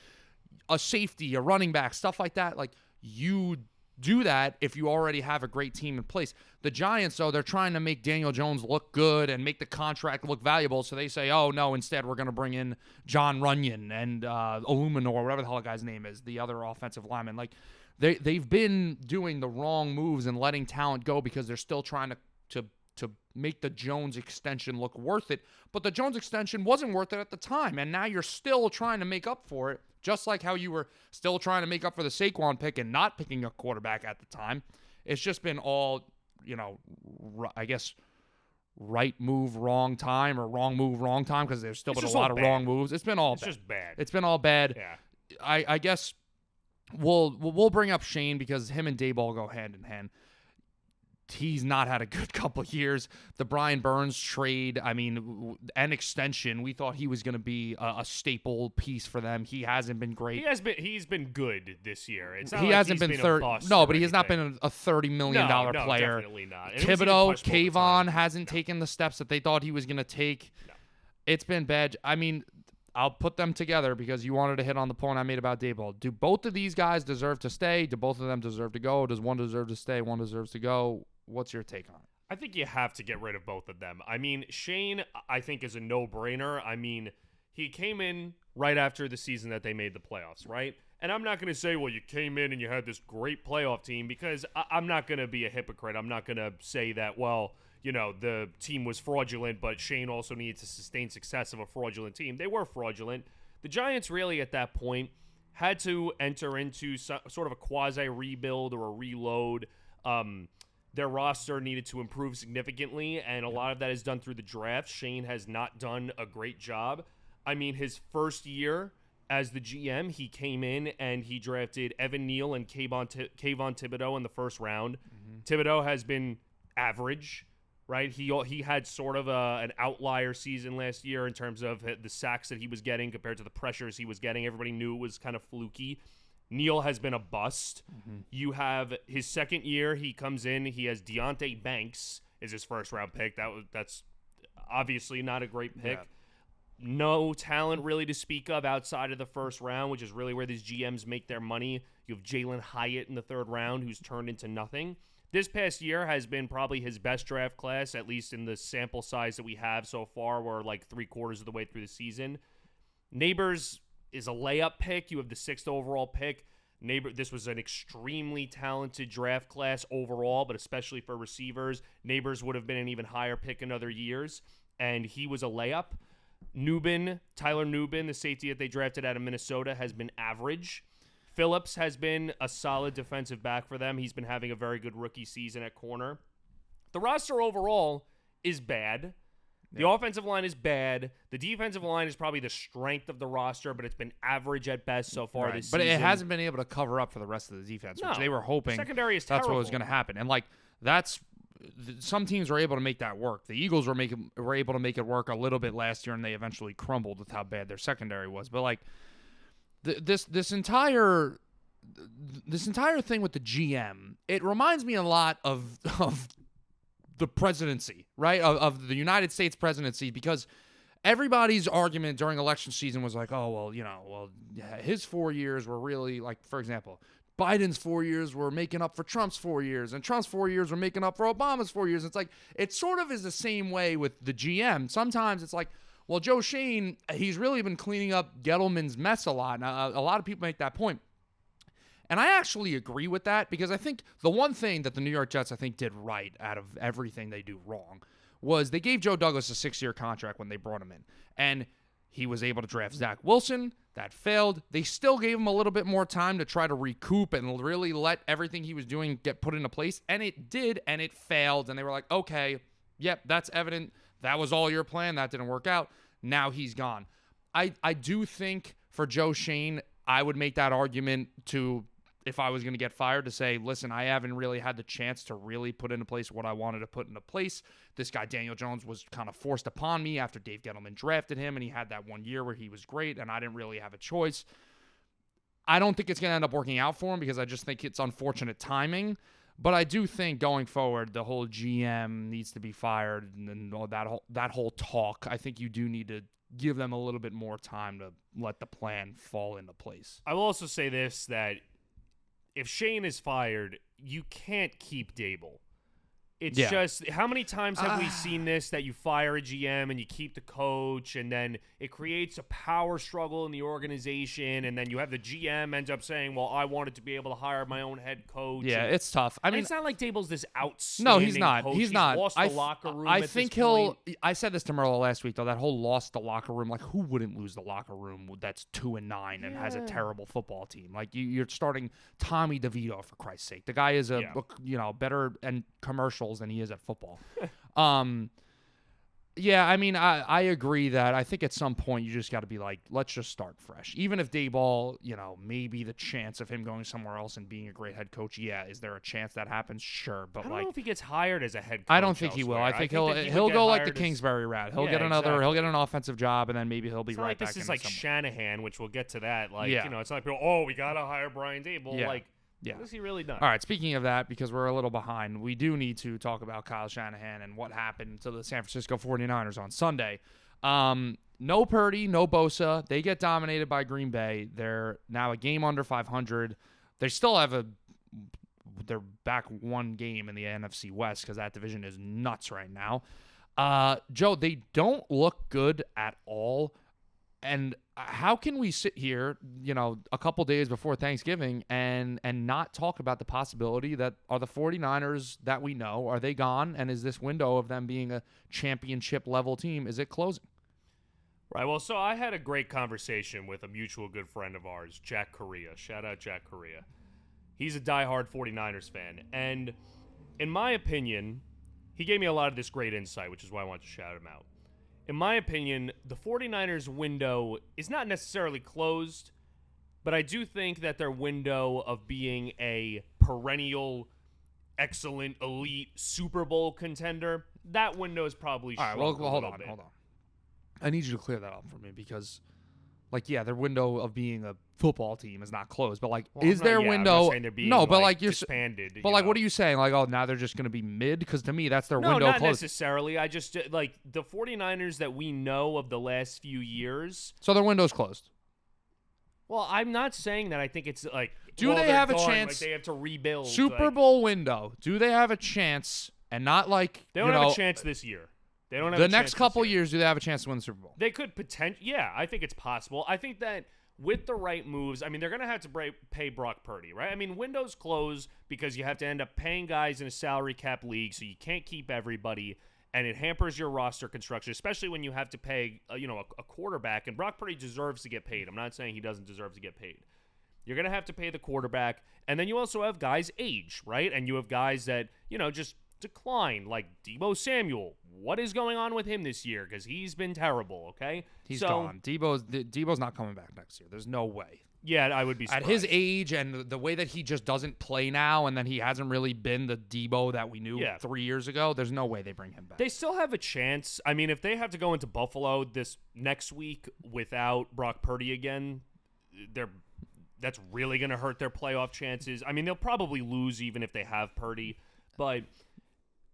a safety, a running back, stuff like that. Like you do that if you already have a great team in place. The Giants, though, they're trying to make Daniel Jones look good and make the contract look valuable, so they say, oh, no, instead we're going to bring in John Runyon and Illuminor, whatever the hell the guy's name is, the other offensive lineman. Like, they've been doing the wrong moves and letting talent go because they're still trying to make the Jones extension look worth it. But the Jones extension wasn't worth it at the time, and now you're still trying to make up for it, just like how you were still trying to make up for the Saquon pick and not picking a quarterback at the time. It's just been all, I guess, right move, wrong time, or wrong move, wrong time, because there's still been a lot of wrong moves. It's been all bad. It's just bad. It's been all bad. Yeah. I guess we'll bring up Schoen because him and Daboll go hand in hand. He's not had a good couple of years. The Brian Burns trade, and extension, we thought he was going to be a staple piece for them. He hasn't been great. He's been good this year. It's not he like hasn't he's been but he has not been a $30 million player. Definitely not. Thibodeau, Kayvon hasn't taken the steps that they thought he was going to take. No. It's been bad. I'll put them together because you wanted to hit on the point I made about Daboll. Do both of these guys deserve to stay? Do both of them deserve to go? Does one deserve to stay? One deserves to go? What's your take on it? I think you have to get rid of both of them. Schoen, I think, is a no-brainer. He came in right after the season that they made the playoffs, right? And I'm not going to say, well, you came in and you had this great playoff team because I'm not going to be a hypocrite. I'm not going to say that, well, the team was fraudulent, but Schoen also needed to sustain success of a fraudulent team. They were fraudulent. The Giants really, at that point, had to enter into sort of a quasi-rebuild or a reload. their roster needed to improve significantly, and a lot of that is done through the draft. Shane has not done a great job. I mean, his first year as the GM, he came in and he drafted Evan Neal and Kayvon Thibodeau in the first round. Thibodeau has been average, right? He had sort of an outlier season last year in terms of the sacks that he was getting compared to the pressures he was getting. Everybody knew it was kind of fluky. Neal has been a bust. You have his second year. He comes in. He has Deonte Banks is his first round pick. That's obviously not a great pick. Yeah. No talent really to speak of outside of the first round, which is really where these GMs make their money. You have Jalen Hyatt in the third round, who's turned into nothing. This past year has been probably his best draft class, at least in the sample size that we have so far. We're like 3/4 of the way through the season. Neighbors is a layup pick. You have the 6th overall pick. This was an extremely talented draft class overall, but especially for receivers. Neighbors would have been an even higher pick in other years, and he was a layup. Tyler Nubin, the safety that they drafted out of Minnesota, has been average. Phillips has been a solid defensive back for them. He's been having a very good rookie season at corner. The roster overall is bad. The offensive line is bad. The defensive line is probably the strength of the roster, but it's been average at best so far this season. But it hasn't been able to cover up for the rest of the defense, which they were hoping secondary is that's terrible. what was going to happen. And, some teams were able to make that work. The Eagles were able to make it work a little bit last year, and they eventually crumbled with how bad their secondary was. But, this entire thing with the GM, it reminds me a lot of the presidency, right? Of the United States presidency, because everybody's argument during election season was like, his 4 years were really, for example, Biden's 4 years were making up for Trump's 4 years, and Trump's 4 years were making up for Obama's 4 years. It's it sort of is the same way with the GM. Sometimes it's Joe Shane, he's really been cleaning up Gettleman's mess a lot. Now, a lot of people make that point. And I actually agree with that, because I think the one thing that the New York Jets, did right out of everything they do wrong was they gave Joe Douglas a 6-year contract when they brought him in. And he was able to draft Zach Wilson. That failed. They still gave him a little bit more time to try to recoup and really let everything he was doing get put into place. And it did, and it failed. And they were like, okay, yep, that's evident. That was all your plan. That didn't work out. Now he's gone. I do think for Joe Shane, I would make that argument to, if I was going to get fired, to say, listen, I haven't really had the chance to really put into place what I wanted to put into place. This guy, Daniel Jones, was kind of forced upon me after Dave Gettleman drafted him, and he had that 1 year where he was great, and I didn't really have a choice. I don't think it's going to end up working out for him, because I just think it's unfortunate timing. But I do think going forward, the whole GM needs to be fired, and all that whole talk. I think you do need to give them a little bit more time to let the plan fall into place. I will also say this, that if Shane is fired, you can't keep Dable. It's just, how many times have we seen this, that you fire a GM and you keep the coach, and then it creates a power struggle in the organization, and then you have the GM ends up saying, well, I wanted to be able to hire my own head coach. Yeah, it's tough. I mean, it's not like Dable's this outstanding No, he's not. coach. He's not. Lost the locker room I at think this point. I said this to Merlo last week, though, that whole lost the locker room. Who wouldn't lose the locker room that's 2-9 and has a terrible football team? You're starting Tommy DeVito, for Christ's sake. The guy is better in commercials than he is at football. I agree that I think at some point you just got to be let's just start fresh. Even if Daboll, maybe the chance of him going somewhere else and being a great head coach, is there a chance that happens? Sure, but I don't know if he gets hired as a head coach. I don't think he will. I think he'll go like the Kingsbury route. He'll get he'll get an offensive job, and then maybe he'll be right back. This is like Shanahan, which we'll get to that. It's not like we gotta hire Brian Daboll. Yeah. What has he really done? All right, speaking of that, because we're a little behind, we do need to talk about Kyle Shanahan and what happened to the San Francisco 49ers on Sunday. No Purdy, no Bosa. They get dominated by Green Bay. They're now a game under 500. They still have they're back one game in the NFC West, because that division is nuts right now. Joe, they don't look good at all. And how can we sit here, a couple days before Thanksgiving and not talk about the possibility that are the 49ers that we know, are they gone? And is this window of them being a championship level team, is it closing? Right. Well, so I had a great conversation with a mutual good friend of ours, Jack Correa. Shout out Jack Correa. He's a diehard 49ers fan. And in my opinion, he gave me a lot of this great insight, which is why I want to shout him out. In my opinion, the 49ers window is not necessarily closed, but I do think that their window of being a perennial, excellent, elite Super Bowl contender, that window is probably shrunk. All right, well, hold on. I need you to clear that up for me because, like, yeah, their window of being a football team is not closed, but like, is their window? No, but like you're disbanded. But like, what are you saying? Like, oh, now they're just going to be mid? Because to me, that's their window closed. No, not necessarily. I just like the 49ers that we know of the last few years. So their window's closed. Well, I'm not saying that. I think it's like, do they have a chance? Like they have to rebuild. Super Bowl window. Do they have a chance? And not like they don't have a chance this year. They don't have the next couple years. Do they have a chance to win the Super Bowl? They could potentially. Yeah, I think it's possible. I think that with the right moves, I mean, they're going to have to pay Brock Purdy, right? I mean, windows close because you have to end up paying guys in a salary cap league, so you can't keep everybody, and it hampers your roster construction, especially when you have to pay, a quarterback. And Brock Purdy deserves to get paid. I'm not saying he doesn't deserve to get paid. You're going to have to pay the quarterback, and then you also have guys age, right? And you have guys that just decline, like Deebo Samuel. What is going on with him this year? Because he's been terrible. Okay, he's gone. Deebo's not coming back next year. There's no way. Yeah, I would be surprised. At his age and the way that he just doesn't play now, and then he hasn't really been the Deebo that we knew 3 years ago. There's no way they bring him back. They still have a chance. I mean, if they have to go into Buffalo this next week without Brock Purdy again, that's really going to hurt their playoff chances. I mean, they'll probably lose even if they have Purdy, but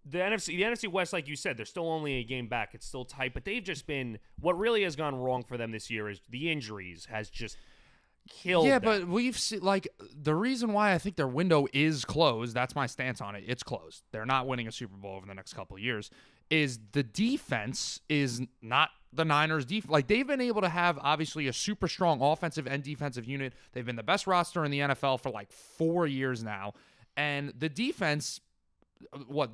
the NFC West, like you said, they're still only a game back. It's still tight, but they've just been – what really has gone wrong for them this year is the injuries has just killed them. But we've seen – like, the reason why I think their window is closed, that's my stance on it. It's closed. They're not winning a Super Bowl over the next couple of years, is the defense is not the Niners' defense. Like, they've been able to have, obviously, a super strong offensive and defensive unit. They've been the best roster in the NFL for, like, 4 years now. And the defense –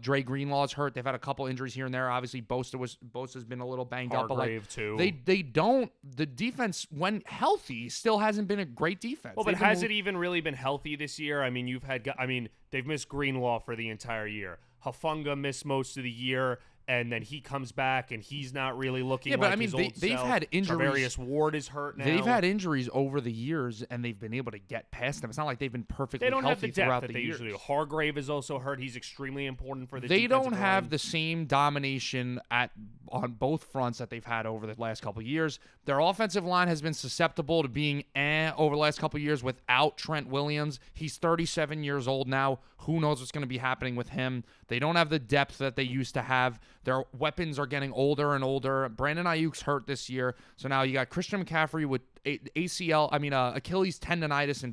Dre Greenlaw's hurt. They've had a couple injuries here and there. Obviously, Bosa's been a little banged up. But like, too. The defense, when healthy, still hasn't been a great defense. Well, but has it even really been healthy this year? I mean, they've missed Greenlaw for the entire year. Hufanga missed most of the year. And then he comes back, and he's not really looking his old they've self. had injuries. Travarius Ward is hurt now. They've had injuries over the years, and they've been able to get past them. It's not like they've been perfectly healthy throughout the years. Usually do. Hargrave is also hurt. He's extremely important for the They don't defensive have line. the same domination on both fronts that they've had over the last couple of years. Their offensive line has been susceptible to being over the last couple of years without Trent Williams. He's 37 years old now. Who knows what's going to be happening with him? They don't have the depth that they used to have. Their weapons are getting older and older. Brandon Ayuk's hurt this year. So now you got Christian McCaffrey with Achilles tendonitis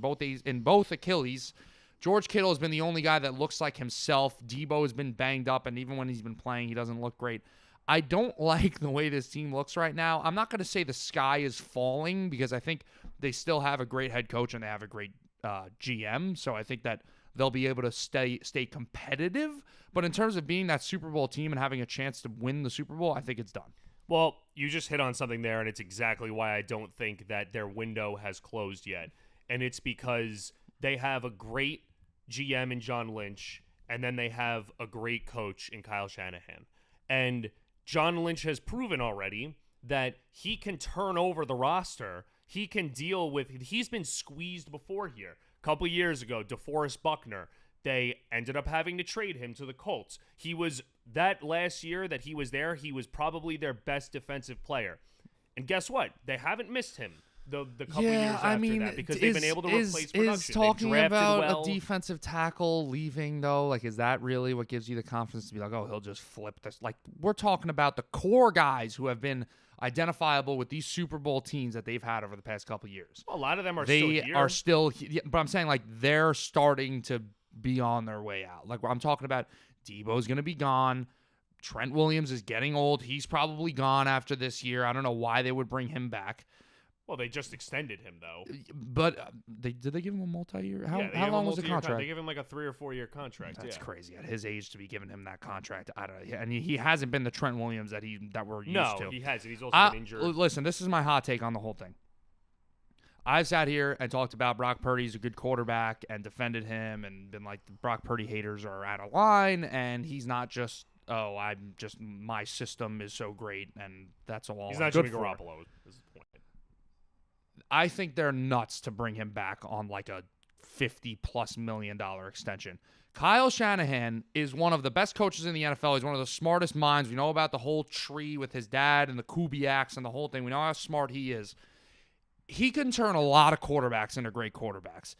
in both Achilles. George Kittle has been the only guy that looks like himself. Deebo has been banged up, and even when he's been playing, he doesn't look great. I don't like the way this team looks right now. I'm not going to say the sky is falling because I think they still have a great head coach and they have a great GM. So I think that they'll be able to stay competitive. But in terms of being that Super Bowl team and having a chance to win the Super Bowl, I think it's done. Well, you just hit on something there, and it's exactly why I don't think that their window has closed yet. And it's because they have a great GM in John Lynch, and then they have a great coach in Kyle Shanahan. And John Lynch has proven already that he can turn over the roster. He can deal with – he's been squeezed before here. A couple years ago, DeForest Buckner, they ended up having to trade him to the Colts. He was – that last year that he was there, he was probably their best defensive player. And guess what? They haven't missed him the couple years after that because they've been able to replace production. Is talking about a defensive tackle leaving, though, like, is that really what gives you the confidence to be like, oh, he'll just flip this? Like, we're talking about the core guys who have been identifiable with these Super Bowl teams that they've had over the past couple of years. Well, a lot of them are still here. But I'm saying, like, they're starting to be on their way out. Like, I'm talking about Deebo's going to be gone. Trent Williams is getting old. He's probably gone after this year. I don't know why they would bring him back. Well, they just extended him, though. But did they give him a multi-year? How long was the contract? They gave him like a 3 or 4 year contract. That's crazy at his age to be giving him that contract. And he hasn't been the Trent Williams that we're used to. No, he hasn't. He's also been injured. Listen, this is my hot take on the whole thing. I've sat here and talked about Brock Purdy's a good quarterback and defended him and been like, the Brock Purdy haters are out of line, and he's not just, my system is so great, and that's all. He's not Jimmy Garoppolo, is the point. I think they're nuts to bring him back on like a $50+ million extension. Kyle Shanahan is one of the best coaches in the NFL. He's one of the smartest minds. We know about the whole tree with his dad and the Kubiaks and the whole thing. We know how smart he is. He can turn a lot of quarterbacks into great quarterbacks.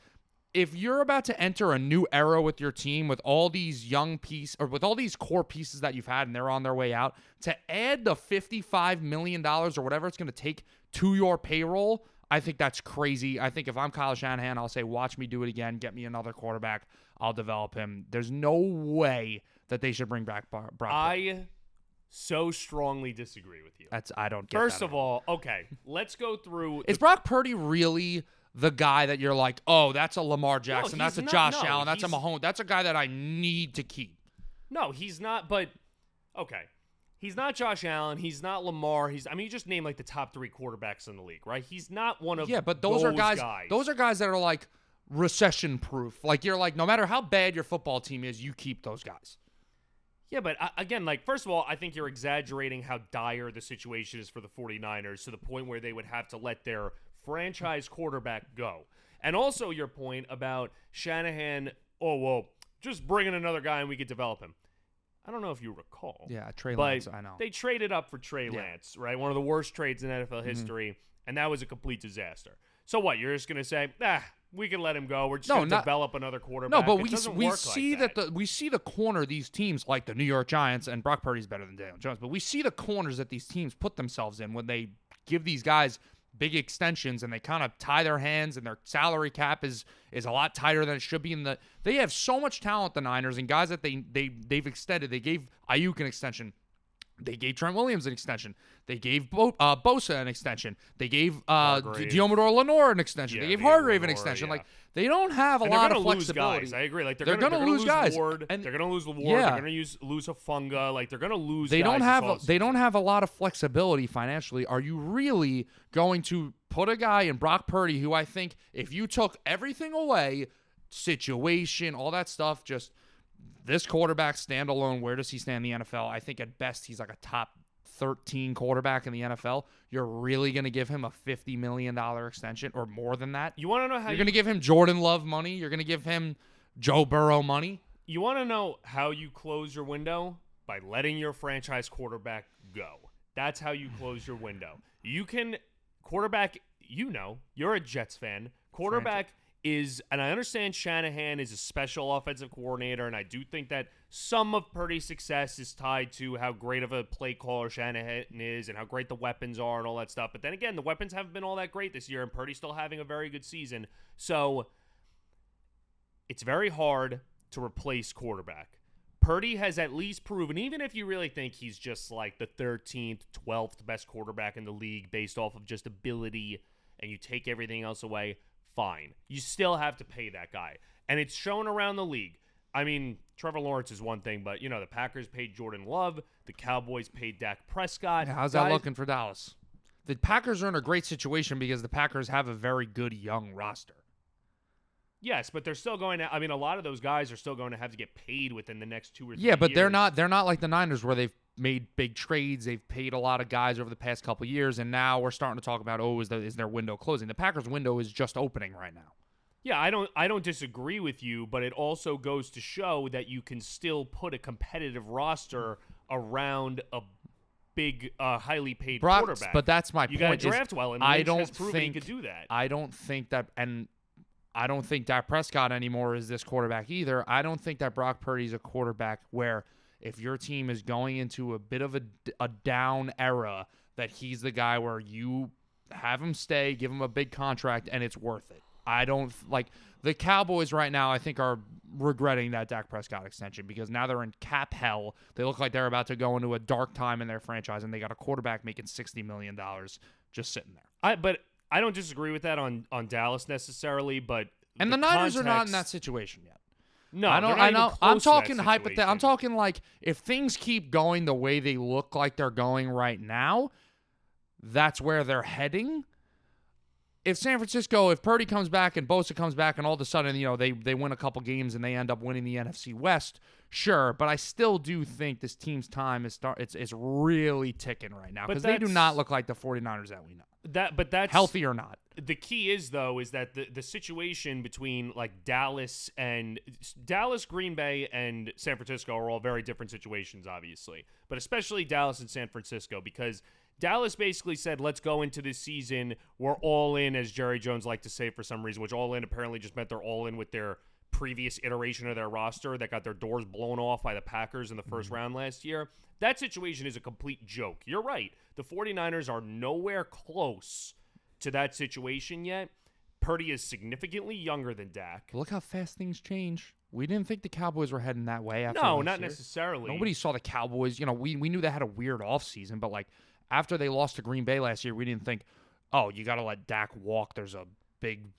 If you're about to enter a new era with your team with all these with all these core pieces that you've had and they're on their way out, to add the $55 million or whatever it's going to take to your payroll, I think that's crazy. I think if I'm Kyle Shanahan, I'll say, watch me do it again. Get me another quarterback. I'll develop him. There's no way that they should bring back Brock Purdy. I so strongly disagree with you. I don't get First that of all, okay, let's go through. Is Brock Purdy really the guy that you're like, oh, that's a Lamar Jackson, that's a Josh Allen, that's a Mahomes, that's a guy that I need to keep? No, he's not, but okay. He's not Josh Allen. He's not Lamar. You just named like the top 3 quarterbacks in the league, right? He's not one of but those are guys. Those are guys that are like recession proof. Like, you're like, no matter how bad your football team is, you keep those guys. Yeah, but again, like, first of all, I think you're exaggerating how dire the situation is for the 49ers to the point where they would have to let their franchise quarterback go. And also your point about Shanahan, just bring in another guy and we could develop him. I don't know if you recall. Yeah, Trey Lance, I know. They traded up for Trey Lance, right? One of the worst trades in NFL history, and that was a complete disaster. So what? You're just going to say, we can let him go. We're just going to develop another quarterback. No, but we see we see the corner these teams like the New York Giants, and Brock Purdy's better than Daniel Jones, but we see the corners that these teams put themselves in when they give these guys big extensions and they kind of tie their hands, and their salary cap is a lot tighter than it should be. They have so much talent, the Niners, and guys that they've extended. They gave Ayuk an extension. They gave Trent Williams an extension. They gave Bosa an extension. They gave Diomedor Lenore an extension. Yeah, they gave Hargrave an extension. Yeah. Like, they don't have a lot of flexibility. Lose guys. I agree. Like, they're going to lose guys. Ward, and they're going to lose Ward. Yeah. They're going to lose Hafunga. Like, they're going to lose. They don't have a lot of flexibility financially. Are you really going to put a guy in Brock Purdy, who I think if you took everything away, situation, all that stuff, just this quarterback standalone, where does he stand in the NFL? I think at best he's like a top 13 quarterback in the NFL. You're really going to give him a $50 million extension or more than that? You want to know how you're going to give him Jordan Love money? You're going to give him Joe Burrow money? You want to know how you close your window? By letting your franchise quarterback go. That's how you close your window. You can quarterback, you're a Jets fan. Quarterback is, and I understand Shanahan is a special offensive coordinator, and I do think that some of Purdy's success is tied to how great of a play caller Shanahan is and how great the weapons are and all that stuff. But then again, the weapons haven't been all that great this year, and Purdy's still having a very good season. So it's very hard to replace quarterback. Purdy has at least proven, even if you really think he's just like the 13th, 12th best quarterback in the league based off of just ability, and you take everything else away, fine. You still have to pay that guy. And it's shown around the league. I mean, Trevor Lawrence is one thing, but, the Packers paid Jordan Love. The Cowboys paid Dak Prescott. Yeah, how's that looking for Dallas? The Packers are in a great situation because the Packers have a very good young roster. Yes, but they're still going to, a lot of those guys are still going to have to get paid within the next 2 or 3 years. Yeah, but they're not like the Niners where they've made big trades. They've paid a lot of guys over the past couple of years, and now we're starting to talk about, is their window closing? The Packers' window is just opening right now. Yeah, I don't disagree with you, but it also goes to show that you can still put a competitive roster around a big, highly paid quarterback. But that's my point. You got to draft well, and Lynch has proven he could do that. I don't think that, and I don't think Dak Prescott anymore is this quarterback either. I don't think that Brock Purdy's a quarterback where if your team is going into a bit of a down era, that he's the guy where you have him stay, give him a big contract, and it's worth it. I don't like the Cowboys right now. I think are regretting that Dak Prescott extension because now they're in cap hell. They look like they're about to go into a dark time in their franchise, and they got a quarterback making $60 million just sitting there. But I don't disagree with that on Dallas necessarily, but the Niners are not in that situation yet. No, I know. I'm talking hypothetical. I'm talking like if things keep going the way they look like they're going right now, that's where they're heading. if Purdy comes back and Bosa comes back and all of a sudden, they win a couple games and they end up winning the NFC West, sure. But I still do think this team's time is really ticking right now because they do not look like the 49ers that we know. But that's healthy or not. The key is that the situation between like Dallas, Green Bay, and San Francisco are all very different situations, obviously. But especially Dallas and San Francisco, because Dallas basically said, let's go into this season. We're all in, as Jerry Jones liked to say for some reason, which all in apparently just meant they're all in with their previous iteration of their roster that got their doors blown off by the Packers in the first round last year. That situation is a complete joke. You're right. The 49ers are nowhere close to that situation yet. Purdy is significantly younger than Dak. Look how fast things change. We didn't think the Cowboys were heading that way after No, not year. necessarily. Nobody saw the Cowboys. We knew they had a weird offseason, but like after they lost to Green Bay last year, we didn't think, oh, you got to let Dak walk. There's a big,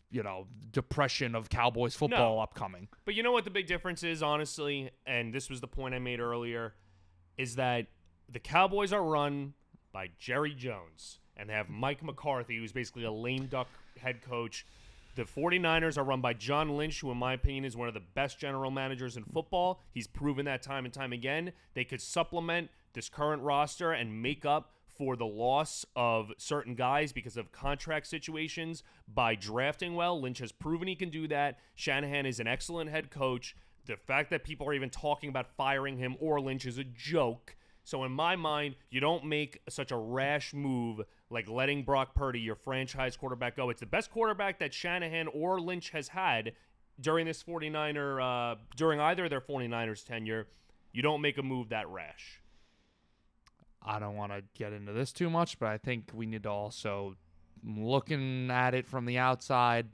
depression of Cowboys football upcoming. But you know what the big difference is, honestly, and this was the point I made earlier, is that the Cowboys are run by Jerry Jones, and they have Mike McCarthy, who's basically a lame duck head coach. The 49ers are run by John Lynch, who in my opinion is one of the best general managers in football. He's proven that time and time again. They could supplement this current roster and make up for the loss of certain guys because of contract situations by drafting well. Lynch has proven he can do that. Shanahan is an excellent head coach. The fact that people are even talking about firing him or Lynch is a joke. So in my mind, you don't make such a rash move like letting Brock Purdy, your franchise quarterback, go. It's the best quarterback that Shanahan or Lynch has had during this during either of their 49ers tenure. You don't make a move that rash. I don't want to get into this too much, but I think we need to also, looking at it from the outside,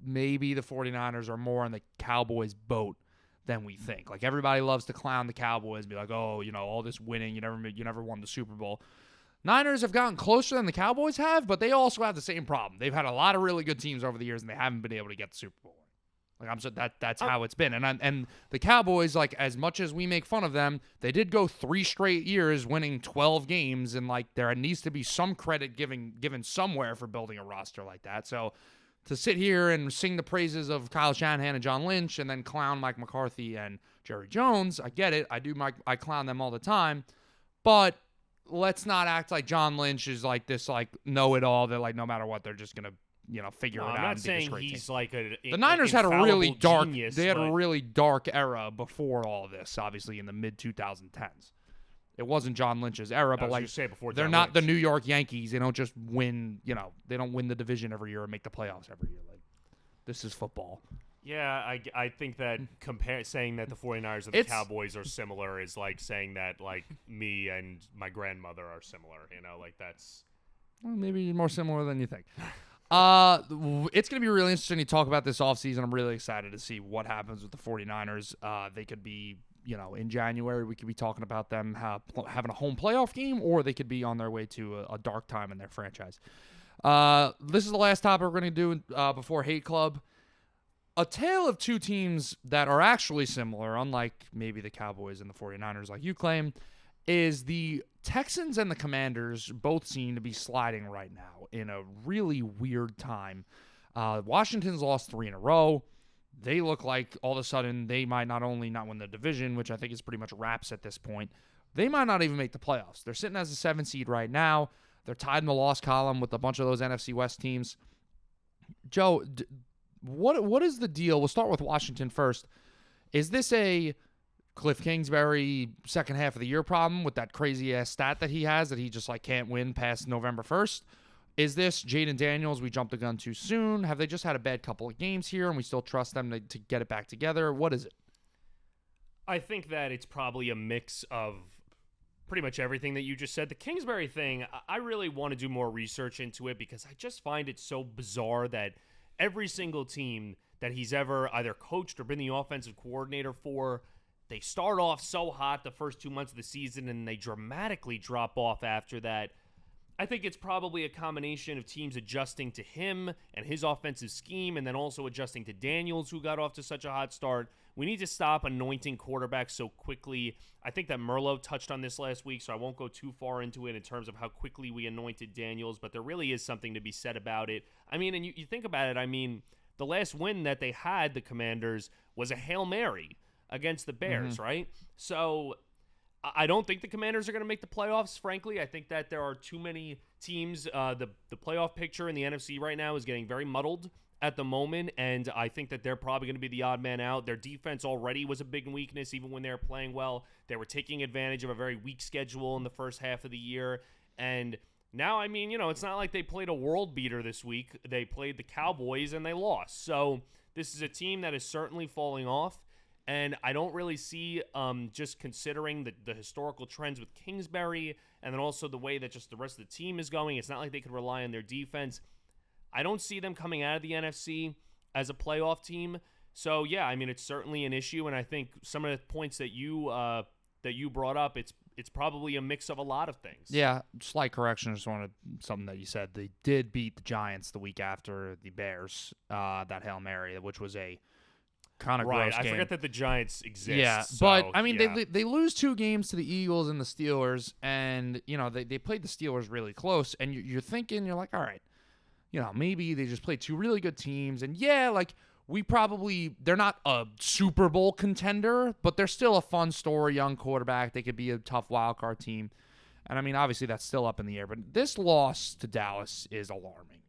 maybe the 49ers are more on the Cowboys' boat than we think. Like, everybody loves to clown the Cowboys, be like, oh, all this winning, you never won the Super Bowl. Niners have gotten closer than the Cowboys have, but they also have the same problem. They've had a lot of really good teams over the years, and they haven't been able to get the Super Bowl. Like, that's how it's been. And the Cowboys, like, as much as we make fun of them, they did go 3 straight years winning 12 games, and like there needs to be some credit given somewhere for building a roster like that. So to sit here and sing the praises of Kyle Shanahan and John Lynch and then clown Mike McCarthy and Jerry Jones, I get it. I clown them all the time. But let's not act like John Lynch is like this like know-it-all that like no matter what they're just going to figure it out. I'm not saying he's like the Niners had a really dark genius, they had a really dark era before all this, obviously in the mid 2010s. It wasn't John Lynch's era, but like they're not the New York Yankees. They don't just win, they don't win the division every year and make the playoffs every year. Like, this is football. Yeah, I think that saying that the 49ers and the Cowboys are similar is like saying that like me and my grandmother are similar, like that's maybe more similar than you think. It's going to be really interesting to talk about this offseason. I'm really excited to see what happens with the 49ers. They could be, in January, we could be talking about them having a home playoff game, or they could be on their way to a dark time in their franchise. This is the last topic we're going to do before Hate Club. A tale of two teams that are actually similar, unlike maybe the Cowboys and the 49ers like you claim, is the Texans and the Commanders both seem to be sliding right now in a really weird time. Washington's lost 3 in a row. They look like all of a sudden they might not only not win the division, which I think is pretty much wraps at this point, they might not even make the playoffs. They're sitting as a 7 seed right now. They're tied in the loss column with a bunch of those NFC West teams. Joe, what is the deal? We'll start with Washington first. Is this a Cliff Kingsbury second half of the year problem with that crazy ass stat that he has that he just like can't win past November 1st? Is this Jaden Daniels, we jumped the gun too soon? Have they just had a bad couple of games here and we still trust them to get it back together? What is it? I think that it's probably a mix of pretty much everything that you just said. The Kingsbury thing, I really want to do more research into it because I just find it so bizarre that every single team that he's ever either coached or been the offensive coordinator for, they start off so hot the first 2 months of the season and they dramatically drop off after that. I think it's probably a combination of teams adjusting to him and his offensive scheme, and then also adjusting to Daniels, who got off to such a hot start. We need to stop anointing quarterbacks so quickly. I think that Merlot touched on this last week, so I won't go too far into it in terms of how quickly we anointed Daniels, but there really is something to be said about it. I mean, and you think about it, I mean, the last win that they had, the Commanders, was a Hail Mary against the Bears, right? So I don't think the Commanders are going to make the playoffs, frankly. I think that there are too many teams. The playoff picture in the NFC right now is getting very muddled at the moment, and I think that they're probably going to be the odd man out. Their defense already was a big weakness, even when they were playing well. They were taking advantage of a very weak schedule in the first half of the year, and now, I mean, it's not like they played a world beater this week. They played the Cowboys, and they lost. So this is a team that is certainly falling off. And I don't really see, just considering the historical trends with Kingsbury and then also the way that just the rest of the team is going, it's not like they could rely on their defense. I don't see them coming out of the NFC as a playoff team. So, yeah, I mean, it's certainly an issue. And I think some of the points that you brought up, it's probably a mix of a lot of things. Yeah, slight correction. I just wanted something that you said. They did beat the Giants the week after the Bears, that Hail Mary, which was a kind of gross game. I forget that the Giants exist. Yeah, so, but I mean, they lose 2 games to the Eagles and the Steelers, and they played the Steelers really close. And you're thinking, you're like, all right, maybe they just played 2 really good teams, and yeah, like they're not a Super Bowl contender, but they're still a fun story, young quarterback. They could be a tough wild card team, and I mean, obviously that's still up in the air. But this loss to Dallas is alarming,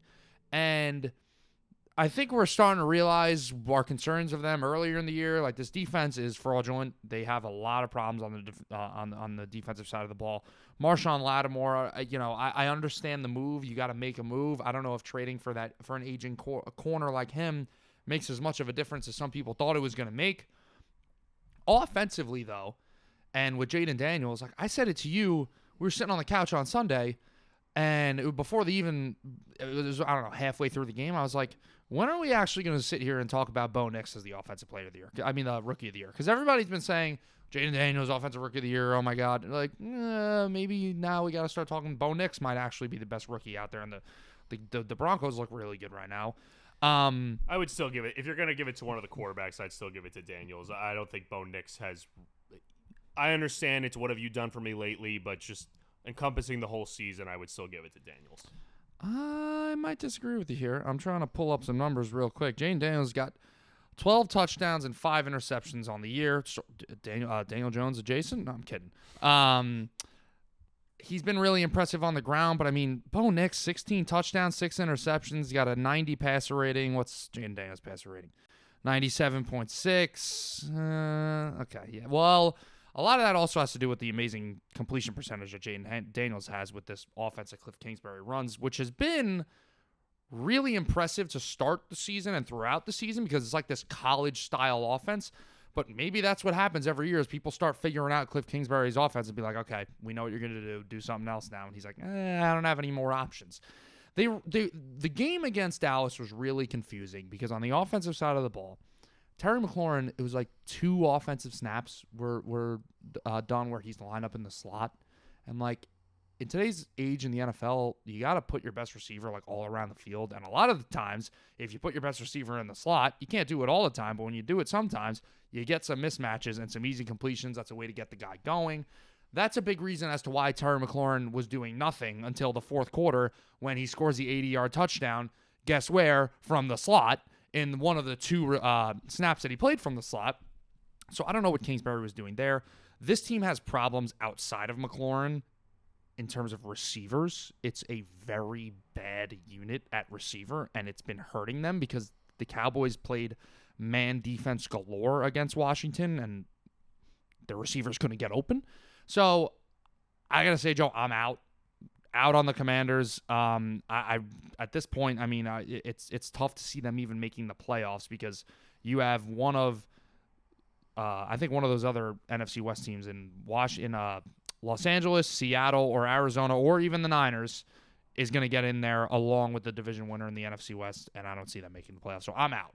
and I think we're starting to realize our concerns of them earlier in the year. Like, this defense is fraudulent. They have a lot of problems on the defensive side of the ball. Marshawn Lattimore, I understand the move. You got to make a move. I don't know if trading for an aging corner like him makes as much of a difference as some people thought it was going to make. Offensively, though, and with Jaden Daniels, like I said it to you, we were sitting on the couch on Sunday, and before it was, I don't know, halfway through the game, I was like, when are we actually going to sit here and talk about Bo Nix as the offensive player of the year? I mean, the rookie of the year. Because everybody's been saying Jaden Daniels, offensive rookie of the year. Oh, my God. Like, maybe now we got to start talking. Bo Nix might actually be the best rookie out there. And the Broncos look really good right now. I would still give it. If you're going to give it to one of the quarterbacks, I'd still give it to Daniels. I don't think Bo Nix has. I understand it's what have you done for me lately, but just encompassing the whole season, I would still give it to Daniels. I might disagree with you here. I'm trying to pull up some numbers real quick. Jaden Daniels got 12 touchdowns and 5 interceptions on the year. Daniel Jones adjacent? No, I'm kidding. He's been really impressive on the ground, but I mean, Bo Nix, 16 touchdowns, 6 interceptions. He's got a 90 passer rating. What's Jaden Daniels' passer rating? 97.6. Okay, yeah. Well, a lot of that also has to do with the amazing completion percentage that Jaden Daniels has with this offense that Cliff Kingsbury runs, which has been really impressive to start the season and throughout the season because it's like this college-style offense. But maybe that's what happens every year is people start figuring out Cliff Kingsbury's offense and be like, okay, we know what you're going to do something else now. And he's like, I don't have any more options. The game against Dallas was really confusing because on the offensive side of the ball, Terry McLaurin, it was like 2 offensive snaps were done where he's lined up in the slot. And, like, in today's age in the NFL, you got to put your best receiver, like, all around the field. And a lot of the times, if you put your best receiver in the slot, you can't do it all the time. But when you do it sometimes, you get some mismatches and some easy completions. That's a way to get the guy going. That's a big reason as to why Terry McLaurin was doing nothing until the fourth quarter when he scores the 80-yard touchdown. Guess where? From the slot. In one of the 2 snaps that he played from the slot. So I don't know what Kingsbury was doing there. This team has problems outside of McLaurin in terms of receivers. It's a very bad unit at receiver, and it's been hurting them because the Cowboys played man defense galore against Washington, and the receivers couldn't get open. So I got to say, Joe, I'm out on the Commanders. I at this point, I mean, it's tough to see them even making the playoffs because you have one of those other NFC West teams in Los Angeles, Seattle, or Arizona, or even the Niners is going to get in there along with the division winner in the NFC West, and I don't see them making the playoffs. So I'm out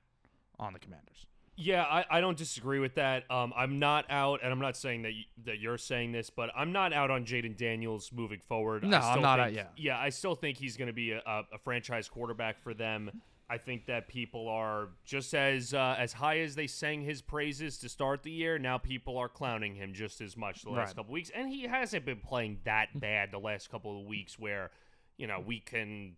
on the Commanders. Yeah, I don't disagree with that. I'm not out, and I'm not saying that you're saying this, but I'm not out on Jaden Daniels moving forward. No, I'm not out yet. Yeah, I still think he's going to be a franchise quarterback for them. I think that people are just as high as they sang his praises to start the year. Now people are clowning him just as much the last couple weeks, and he hasn't been playing that bad the last couple of weeks where, we can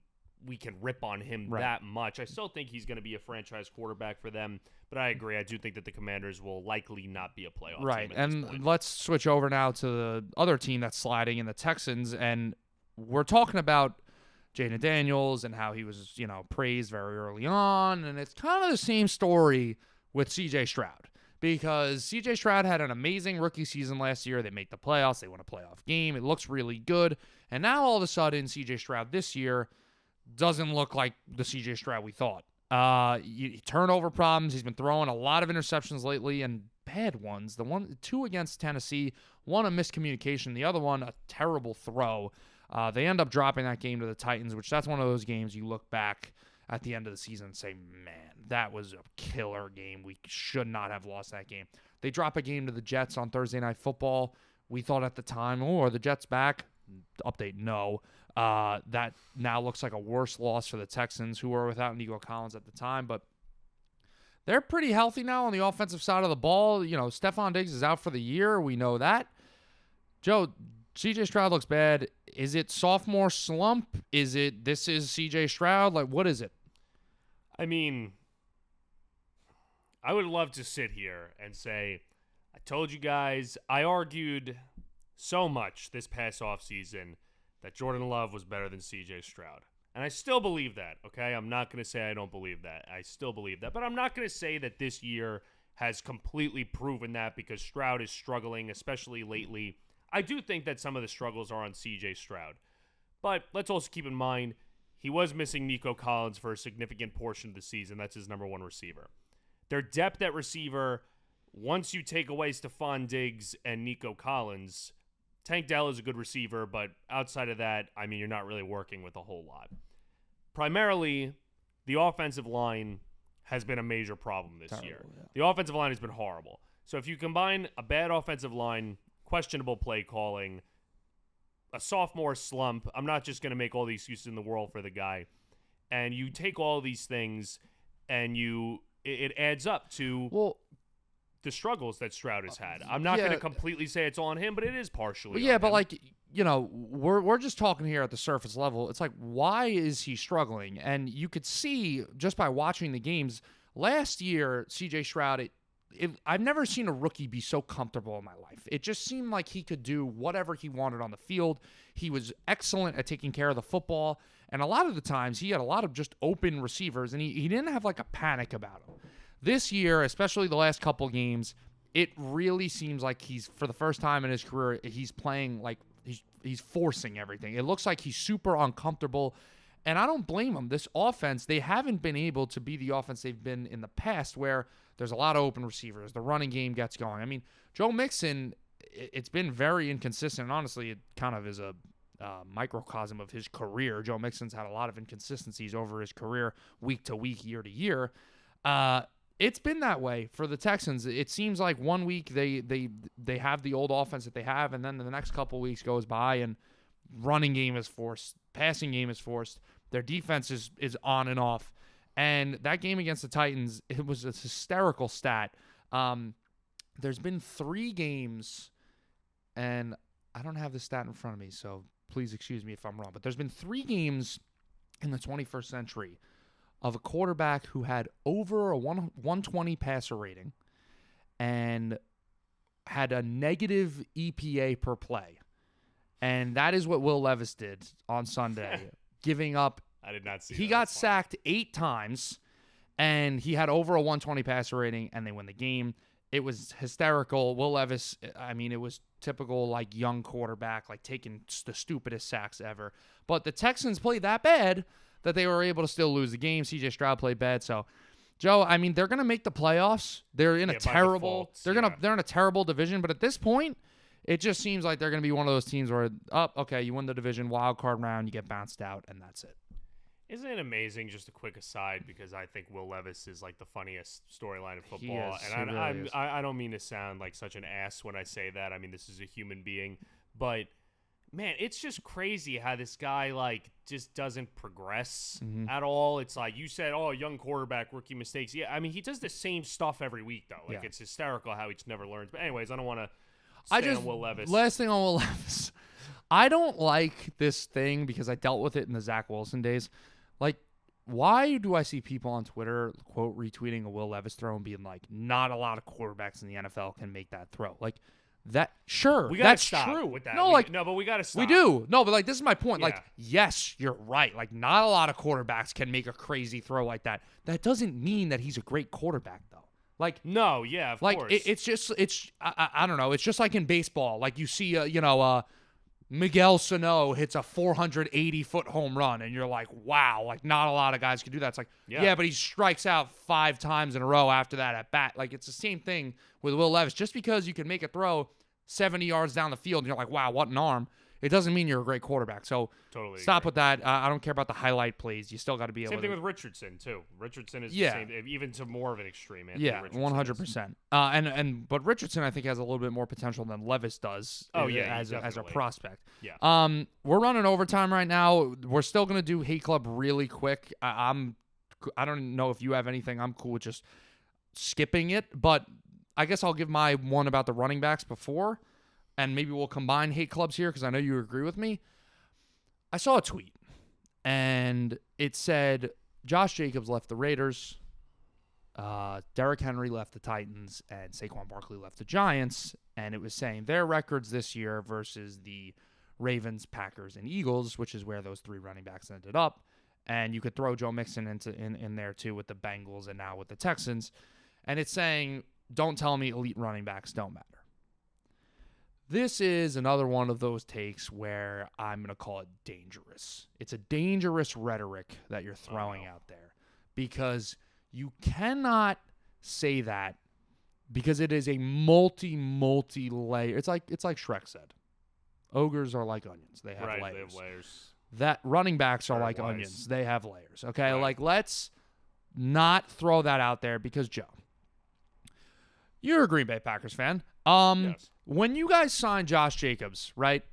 rip on him that much. I still think he's going to be a franchise quarterback for them, but I agree. I do think that the Commanders will likely not be a playoff team at this point. Let's switch over now to the other team that's sliding in the Texans, and we're talking about Jaden Daniels and how he was, praised very early on, and it's kind of the same story with C.J. Stroud, because C.J. Stroud had an amazing rookie season last year. They make the playoffs. They won a playoff game. It looks really good, and now all of a sudden C.J. Stroud this year doesn't look like the C.J. Stroud we thought. Turnover problems. He's been throwing a lot of interceptions lately, and bad ones. Two against Tennessee, one a miscommunication, the other one a terrible throw. They end up dropping that game to the Titans, which that's one of those games you look back at the end of the season and say, man, that was a killer game. We should not have lost that game. They drop a game to the Jets on Thursday Night Football. We thought at the time, are the Jets back? Update, no. That now looks like a worse loss for the Texans, who were without Nico Collins at the time, but they're pretty healthy now on the offensive side of the ball. Stephon Diggs is out for the year. We know that. Joe, C.J. Stroud looks bad. Is it sophomore slump? This is C.J. Stroud? Like, what is it? I mean, I would love to sit here and say, I told you guys, I argued so much this past offseason that Jordan Love was better than C.J. Stroud. And I still believe that, okay? I'm not going to say I don't believe that. I still believe that. But I'm not going to say that this year has completely proven that, because Stroud is struggling, especially lately. I do think that some of the struggles are on C.J. Stroud. But let's also keep in mind, he was missing Nico Collins for a significant portion of the season. That's his number one receiver. Their depth at receiver, once you take away Stephon Diggs and Nico Collins, Tank Dell is a good receiver, but outside of that, I mean, you're not really working with a whole lot. Primarily, the offensive line has been a major problem this year. Yeah. The offensive line has been horrible. So if you combine a bad offensive line, questionable play calling, a sophomore slump, I'm not just going to make all the excuses in the world for the guy, and you take all these things and it adds up to the struggles that Stroud has had. I'm not going to completely say it's on him, but it is partially on him. But we're just talking here at the surface level. It's like, why is he struggling? And you could see just by watching the games last year, C.J. Stroud, I've never seen a rookie be so comfortable in my life. It just seemed like he could do whatever he wanted on the field. He was excellent at taking care of the football, and a lot of the times he had a lot of just open receivers, and he didn't have like a panic about him. This year, especially the last couple games, it really seems like he's, for the first time in his career, he's playing like he's forcing everything. It looks like he's super uncomfortable, and I don't blame him. This offense, they haven't been able to be the offense they've been in the past, where there's a lot of open receivers. The running game gets going. I mean, Joe Mixon, it's been very inconsistent. Honestly, it kind of is a microcosm of his career. Joe Mixon's had a lot of inconsistencies over his career, week to week, year to year. It's been that way for the Texans. It seems like 1 week they have the old offense that they have, and then the next couple weeks goes by and running game is forced, passing game is forced. Their defense is on and off. And that game against the Titans, it was a hysterical stat. There's been 3 games, and I don't have the stat in front of me, so please excuse me if I'm wrong, but there's been 3 games in the 21st century of a quarterback who had over a 120 passer rating and had a negative EPA per play. And that is what Will Levis did on Sunday, giving up. I did not see He got sacked 8 times, and he had over a 120 passer rating, and they win the game. It was hysterical. Will Levis, I mean, it was typical, like, young quarterback, like, taking the stupidest sacks ever. But the Texans played that bad that they were able to still lose the game. C.J. Stroud played bad. So, Joe, I mean, they're going to make the playoffs. They're in a terrible – they're in a terrible division. But at this point, it just seems like they're going to be one of those teams where, okay, you win the division, wild card round, you get bounced out, and that's it. Isn't it amazing? Just a quick aside, because I think Will Levis is like the funniest storyline in football, and I don't mean to sound like such an ass when I say that. I mean, this is a human being, but man, it's just crazy how this guy like just doesn't progress at all. It's like you said, oh, young quarterback, rookie mistakes. Yeah, I mean, he does the same stuff every week though. Like it's hysterical how he just never learns. But anyways, I don't want to. On Will Levis. Last thing on Will Levis, I don't like this thing because I dealt with it in the Zach Wilson days. Like, why do I see people on Twitter, quote, retweeting a Will Levis throw and being like, not a lot of quarterbacks in the NFL can make that throw? Like, that, sure, we gotta that's stop true. With that. No, but we got to stop. We do. No, but like, this is my point. Yeah. Like, yes, you're right. Like, not a lot of quarterbacks can make a crazy throw like that. That doesn't mean that he's a great quarterback, though. Like, no, yeah, of course. I don't know. It's just like in baseball. Like, you see, Miguel Sano hits a 480-foot home run, and you're like, wow, like not a lot of guys can do that. It's like, yeah, but he strikes out 5 times in a row after that at bat. Like, it's the same thing with Will Levis. Just because you can make a throw 70 yards down the field, and you're like, wow, what an arm, it doesn't mean you're a great quarterback. So totally stop agree. with that. I don't care about the highlight plays. You still got to be able to. Same thing with Richardson, too. Richardson is the same, even to more of an extreme. 100%. But Richardson, I think, has a little bit more potential than Levis does as a prospect. Yeah. We're running overtime right now. We're still going to do Hate Club really quick. I don't know if you have anything. I'm cool with just skipping it, but I guess I'll give my one about the running backs before, and maybe we'll combine Hate Clubs here because I know you agree with me. I saw a tweet, and it said Josh Jacobs left the Raiders, Derrick Henry left the Titans, and Saquon Barkley left the Giants, and it was saying their records this year versus the Ravens, Packers, and Eagles, which is where those 3 running backs ended up. And you could throw Joe Mixon in there too with the Bengals and now with the Texans. And it's saying, don't tell me elite running backs don't matter. This is another one of those takes where I'm going to call it dangerous. It's a dangerous rhetoric that you're throwing out there because you cannot say that because it is a multi-layer. It's like Shrek said. Ogres are like onions. They have layers. They have layers. That running backs are like onions. They have layers. Okay? Right. Like, let's not throw that out there because, Joe, you're a Green Bay Packers fan. Yes. When you guys signed Josh Jacobs, right,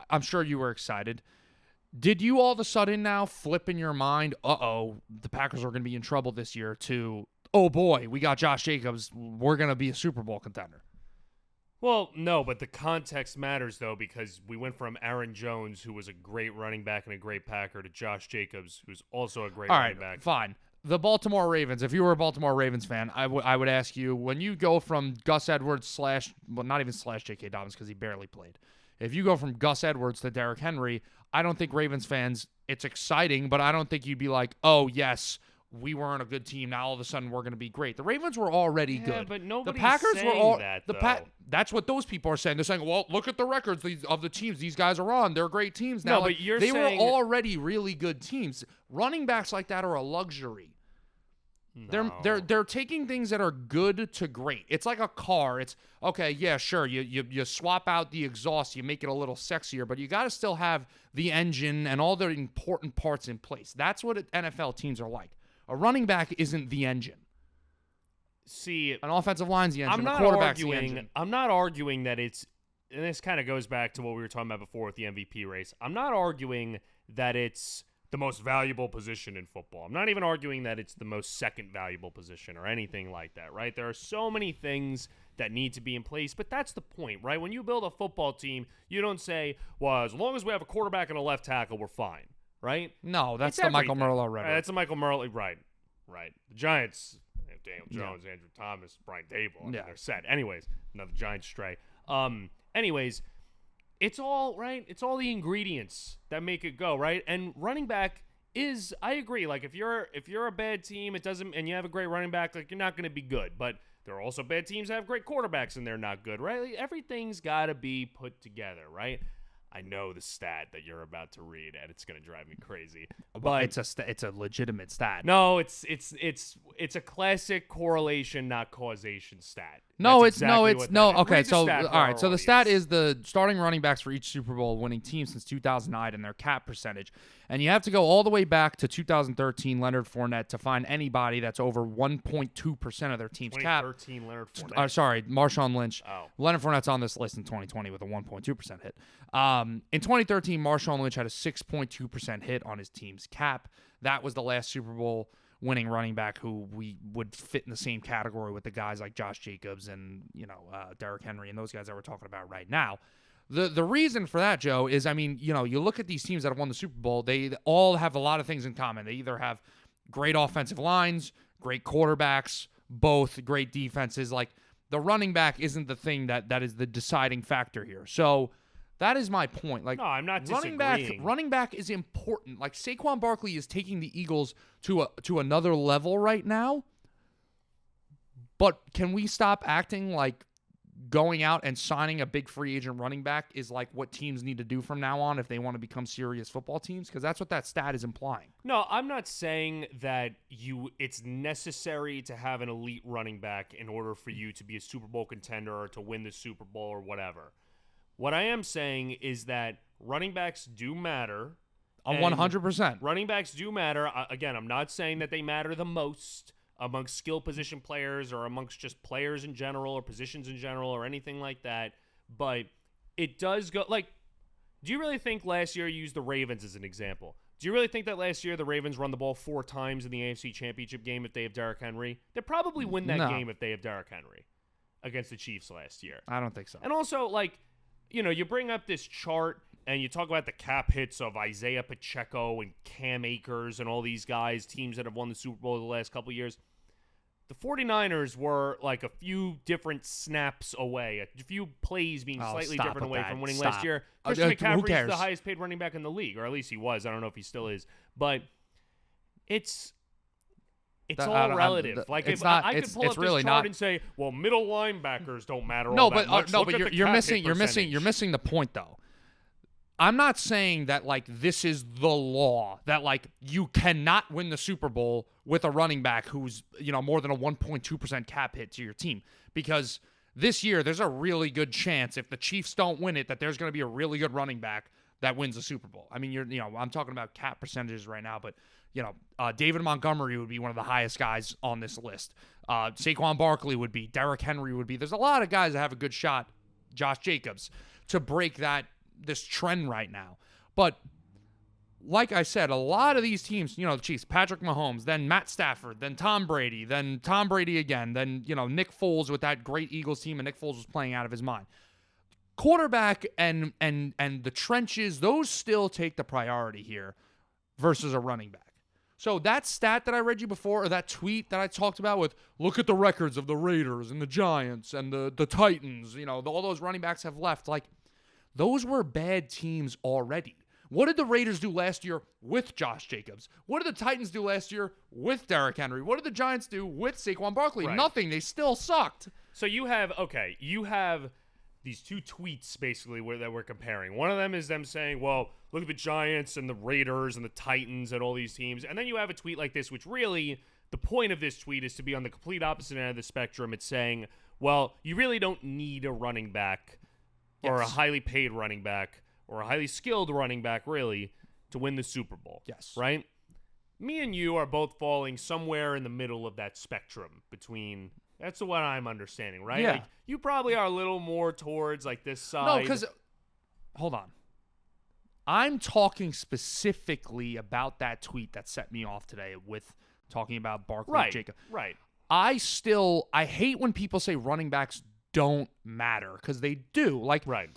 I'm sure you were excited. Did you all of a sudden now flip in your mind, the Packers are going to be in trouble this year, to, oh boy, we got Josh Jacobs, we're going to be a Super Bowl contender? Well, no, but the context matters, though, because we went from Aaron Jones, who was a great running back and a great Packer, to Josh Jacobs, who's also a great running back. All right, fine. The Baltimore Ravens, if you were a Baltimore Ravens fan, I would ask you, when you go from Gus Edwards not even J.K. Dobbins because he barely played. If you go from Gus Edwards to Derrick Henry, I don't think Ravens fans, it's exciting, but I don't think you'd be like, oh, yes, we weren't a good team. Now all of a sudden we're going to be great. The Ravens were already good. But nobody's the Packers saying that, though. That's what those people are saying. They're saying, well, look at the records of the teams these guys are on. They're great teams now. No, but they were already really good teams. Running backs like that are a luxury. No. They're taking things that are good to great. It's like a car. It's okay, yeah, sure. You swap out the exhaust, you make it a little sexier, but you got to still have the engine and all the important parts in place. That's what NFL teams are like. A running back isn't the engine. See, an offensive line's the engine. A quarterback's the engine. I'm not arguing that it's, and this kind of goes back to what we were talking about before with the MVP race. I'm not arguing that it's the most valuable position in football. I'm not even arguing that it's the most second valuable position or anything like that, right? There are so many things that need to be in place, but that's the point, right? When you build a football team, you don't say, well, as long as we have a quarterback and a left tackle, we're fine, right? No, that's the Michael Merlo rhetoric. That's the Michael Merlo, right. The Giants, Daniel Jones, Andrew Thomas, Brian Dable, they're set. Anyways, another Giants stray. Anyways, it's all right. It's all the ingredients that make it go, right? And running back is, I agree. Like if you're a bad team, it doesn't, and you have a great running back, like you're not going to be good. But there are also bad teams that have great quarterbacks and they're not good, right? Like, everything's got to be put together, right? I know the stat that you're about to read, and it's going to drive me crazy. But it's a legitimate stat. No, it's a classic correlation, not causation stat. No, That's exactly no. That is. Okay, Read the so stat for all right, our so the audience. stat is the starting running backs for each Super Bowl winning team since 2009 and their cap percentage, and you have to go all the way back to 2013 Leonard Fournette to find anybody that's over 1.2% of their team's cap. 2013 Leonard Fournette. Sorry, Marshawn Lynch. Oh. Leonard Fournette's on this list in 2020 with a 1.2% hit. In 2013, Marshawn Lynch had a 6.2% hit on his team's cap. That was the last Super Bowl winning running back who we would fit in the same category with the guys like Josh Jacobs and Derrick Henry and those guys that we're talking about right now. The reason for that, Joe, is you look at these teams that have won the Super Bowl, they all have a lot of things in common. They either have great offensive lines, great quarterbacks, both great defenses. Like the running back isn't the thing that is the deciding factor here. So that is my point. Like, no, I'm not disagreeing. Running back is important. Like Saquon Barkley is taking the Eagles to another level right now. But can we stop acting like going out and signing a big free agent running back is like what teams need to do from now on if they want to become serious football teams? Because that's what that stat is implying. No, I'm not saying that it's necessary to have an elite running back in order for you to be a Super Bowl contender or to win the Super Bowl or whatever. What I am saying is that running backs do matter. 100%. Running backs do matter. Again, I'm not saying that they matter the most amongst skill position players or amongst just players in general or positions in general or anything like that. But it does go, like, do you really think last year, you used the Ravens as an example? Do you really think that last year the Ravens run the ball 4 times in the AFC Championship game if they have Derrick Henry? They'll probably win that game if they have Derrick Henry against the Chiefs last year. I don't think so. And also, like, you bring up this chart and you talk about the cap hits of Isaiah Pacheco and Cam Akers and all these guys, teams that have won the Super Bowl the last couple of years. The 49ers were like a few different snaps away, a few plays being slightly different away from winning last year. Christian McCaffrey is the highest paid running back in the league, or at least he was. I don't know if he still is. But it's all relative. I could pull up this chart and say, well, middle linebackers don't matter all that much. No, but you're missing the point though. I'm not saying that like this is the law that like you cannot win the Super Bowl with a running back who's more than a 1.2% cap hit to your team, because this year there's a really good chance if the Chiefs don't win it that there's going to be a really good running back that wins the Super Bowl. I mean, I'm talking about cap percentages right now, but David Montgomery would be one of the highest guys on this list. Saquon Barkley would be. Derrick Henry would be. There's a lot of guys that have a good shot, Josh Jacobs, to break this trend right now. But like I said, a lot of these teams, the Chiefs, Patrick Mahomes, then Matt Stafford, then Tom Brady, then Tom Brady again, then, Nick Foles with that great Eagles team, and Nick Foles was playing out of his mind. Quarterback and the trenches, those still take the priority here versus a running back. So that stat that I read you before, or that tweet that I talked about with, look at the records of the Raiders and the Giants and the Titans, all those running backs have left. Like, those were bad teams already. What did the Raiders do last year with Josh Jacobs? What did the Titans do last year with Derrick Henry? What did the Giants do with Saquon Barkley? Right. Nothing. They still sucked. So you have these 2 tweets basically that we're comparing. One of them is them saying, well, look at the Giants and the Raiders and the Titans and all these teams. And then you have a tweet like this, which really, the point of this tweet is to be on the complete opposite end of the spectrum. It's saying, well, you really don't need a running back or a highly paid running back or a highly skilled running back, really, to win the Super Bowl. Yes. Right? Me and you are both falling somewhere in the middle of that spectrum between... That's what I'm understanding, right? Yeah. Like, you probably are a little more towards, like, this side. No, because... Hold on. I'm talking specifically about that tweet that set me off today with talking about Barkley and Jacob. Right. I hate when people say running backs don't matter, because they do. Like, right.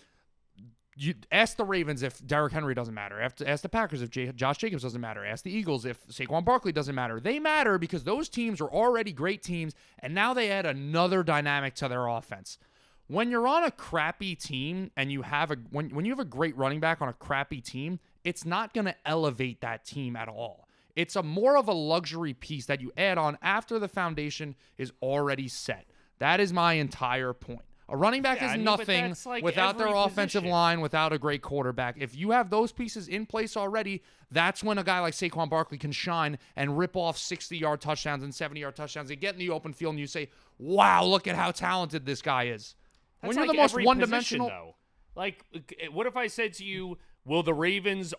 You ask the Ravens if Derrick Henry doesn't matter. Ask the Packers if Josh Jacobs doesn't matter. Ask the Eagles if Saquon Barkley doesn't matter. They matter because those teams are already great teams, and now they add another dynamic to their offense. When you're on a crappy team and you have when you have a great running back on a crappy team, it's not going to elevate that team at all. It's more of a luxury piece that you add on after the foundation is already set. That is my entire point. A running back is nothing without their offensive line, without a great quarterback. If you have those pieces in place already, that's when a guy like Saquon Barkley can shine and rip off 60-yard touchdowns and 70-yard touchdowns and get in the open field and you say, wow, look at how talented this guy is. That's when you're like the most every one-dimensional... position, though. Like, what if I said to you, are the Ravens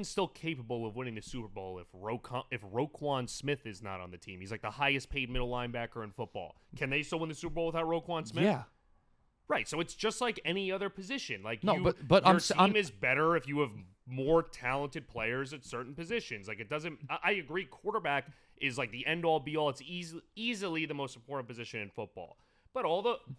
still capable of winning the Super Bowl if Roquan Smith is not on the team? He's like the highest paid middle linebacker in football. Can they still win the Super Bowl without Roquan Smith? Yeah. Right, so it's just like any other position. Like no, your team is better if you have more talented players at certain positions. Like it doesn't. I agree. Quarterback is like the end all be all. It's easily the most important position in football. But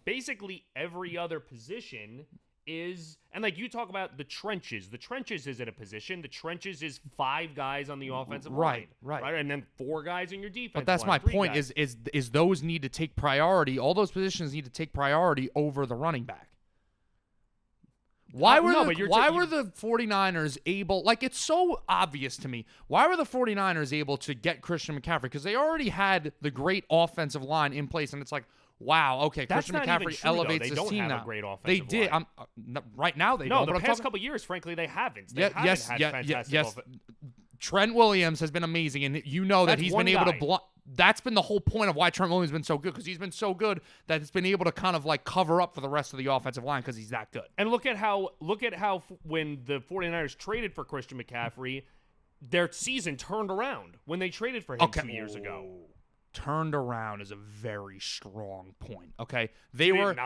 basically every other position is, and like you talk about the trenches. The trenches isn't a position. The trenches is 5 guys on the offensive line. Right. And then 4 guys in your defense. But that's my point is those need to take priority. All those positions need to take priority over the running back. Why were the 49ers able, like it's so obvious to me, why were the 49ers able to get Christian McCaffrey? Because they already had the great offensive line in place, and it's like, wow, okay, Christian McCaffrey elevates this team now. They don't have a great offensive line. They did. Right now they don't. No, the past couple years, frankly, they haven't. They haven't had fantastic offense. Trent Williams has been amazing, and you know that he's been able to block. That's been the whole point of why Trent Williams has been so good, because he's been so good that it's been able to kind of like cover up for the rest of the offensive line because he's that good. And look at how when the 49ers traded for Christian McCaffrey, their season turned around when they traded for him 2 years ago. Turned around is a very strong point. Okay, they were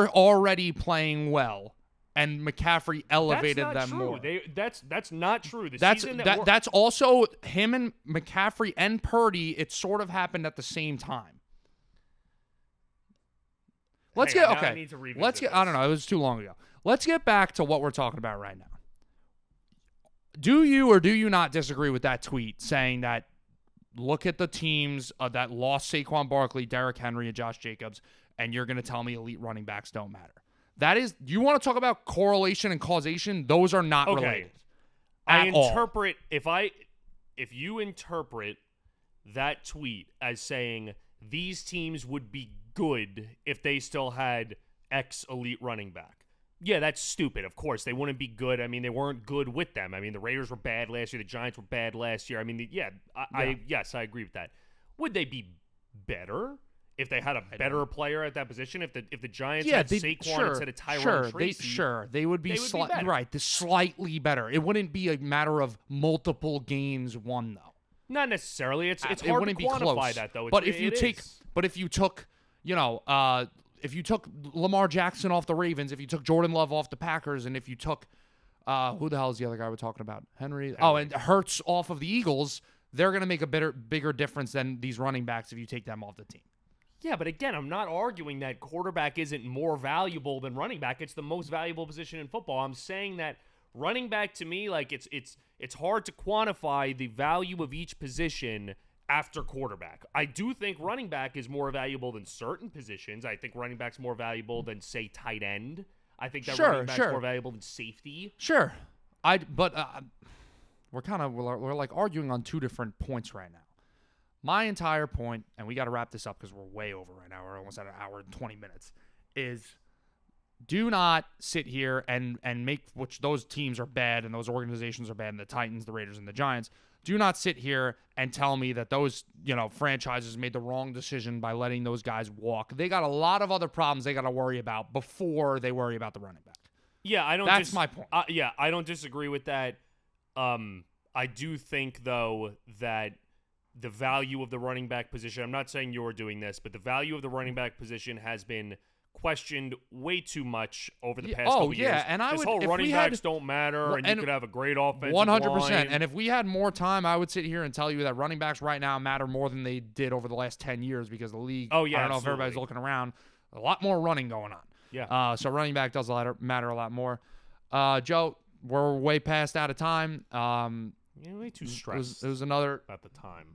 already playing well, and McCaffrey elevated them more. That's not true. That's also him and McCaffrey and Purdy. It sort of happened at the same time. I don't know. It was too long ago. Let's get back to what we're talking about right now. Do you or do you not disagree with that tweet saying that? Look at the teams that lost Saquon Barkley, Derrick Henry, and Josh Jacobs, and you're going to tell me elite running backs don't matter. That is, you want to talk about correlation and causation? Those are not related. If you interpret that tweet as saying these teams would be good if they still had X elite running back. Yeah, that's stupid. Of course, they wouldn't be good. I mean, they weren't good with them. I mean, the Raiders were bad last year. The Giants were bad last year. I mean, yes, I agree with that. Would they be better if they had a better player at that position? If the Giants had Saquon instead of Tyrone Tracy? They would be slightly better. It wouldn't be a matter of multiple games won, though. Not necessarily. It's hard to quantify that, though. But if you took, if you took Lamar Jackson off the Ravens, if you took Jordan Love off the Packers, and if you took who the hell is the other guy we're talking about? Henry. Oh, and Hurts off of the Eagles, they're going to make a bigger difference than these running backs if you take them off the team. Yeah, but again, I'm not arguing that quarterback isn't more valuable than running back. It's the most valuable position in football. I'm saying that running back, to me, like it's hard to quantify the value of each position after quarterback. I do think running back is more valuable than certain positions. I think running back's more valuable than, say, tight end. I think that running back's more valuable than safety. Sure. We're like arguing on 2 different points right now. My entire point, and we got to wrap this up because we're way over right now. We're almost at an hour and 20 minutes, is do not sit here and make, which those teams are bad and those organizations are bad, and the Titans, the Raiders, and the Giants. Do not sit here and tell me that those, franchises made the wrong decision by letting those guys walk. They got a lot of other problems they got to worry about before they worry about the running back. Yeah, That's my point. I don't disagree with that. I do think, though, that the value of the running back position, I'm not saying you're doing this, but the value of the running back position has been questioned way too much over the past couple years. And this whole running backs don't matter, and you could have a great offensive 100%. line. And if we had more time, I would sit here and tell you that running backs right now matter more than they did over the last 10 years because the league, I don't know if everybody's looking around, a lot more running going on. Yeah. So running back does matter a lot more. Joe, we're way past out of time. Way too stressed. It was another at the time.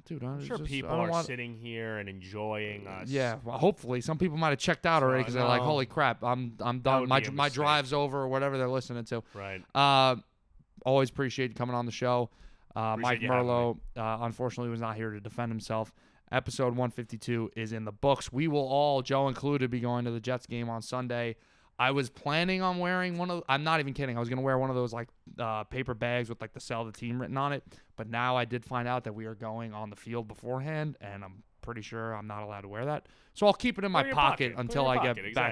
Dude, I'm sure people are sitting here and enjoying us. Yeah, well, hopefully some people might have checked out already because they're like, "Holy crap, I'm done. My drive's over," or whatever they're listening to. Right. Always appreciate you coming on the show. Mike Merlo, having unfortunately, was not here to defend himself, Episode 152 is in the books. We will all, Joe included, be going to the Jets game on Sunday. I was planning on wearing I'm not even kidding. I was going to wear one of those paper bags with the sell the team written on it. But now I did find out that we are going on the field beforehand, and I'm pretty sure I'm not allowed to wear that. So I'll keep it in my pocket until I get back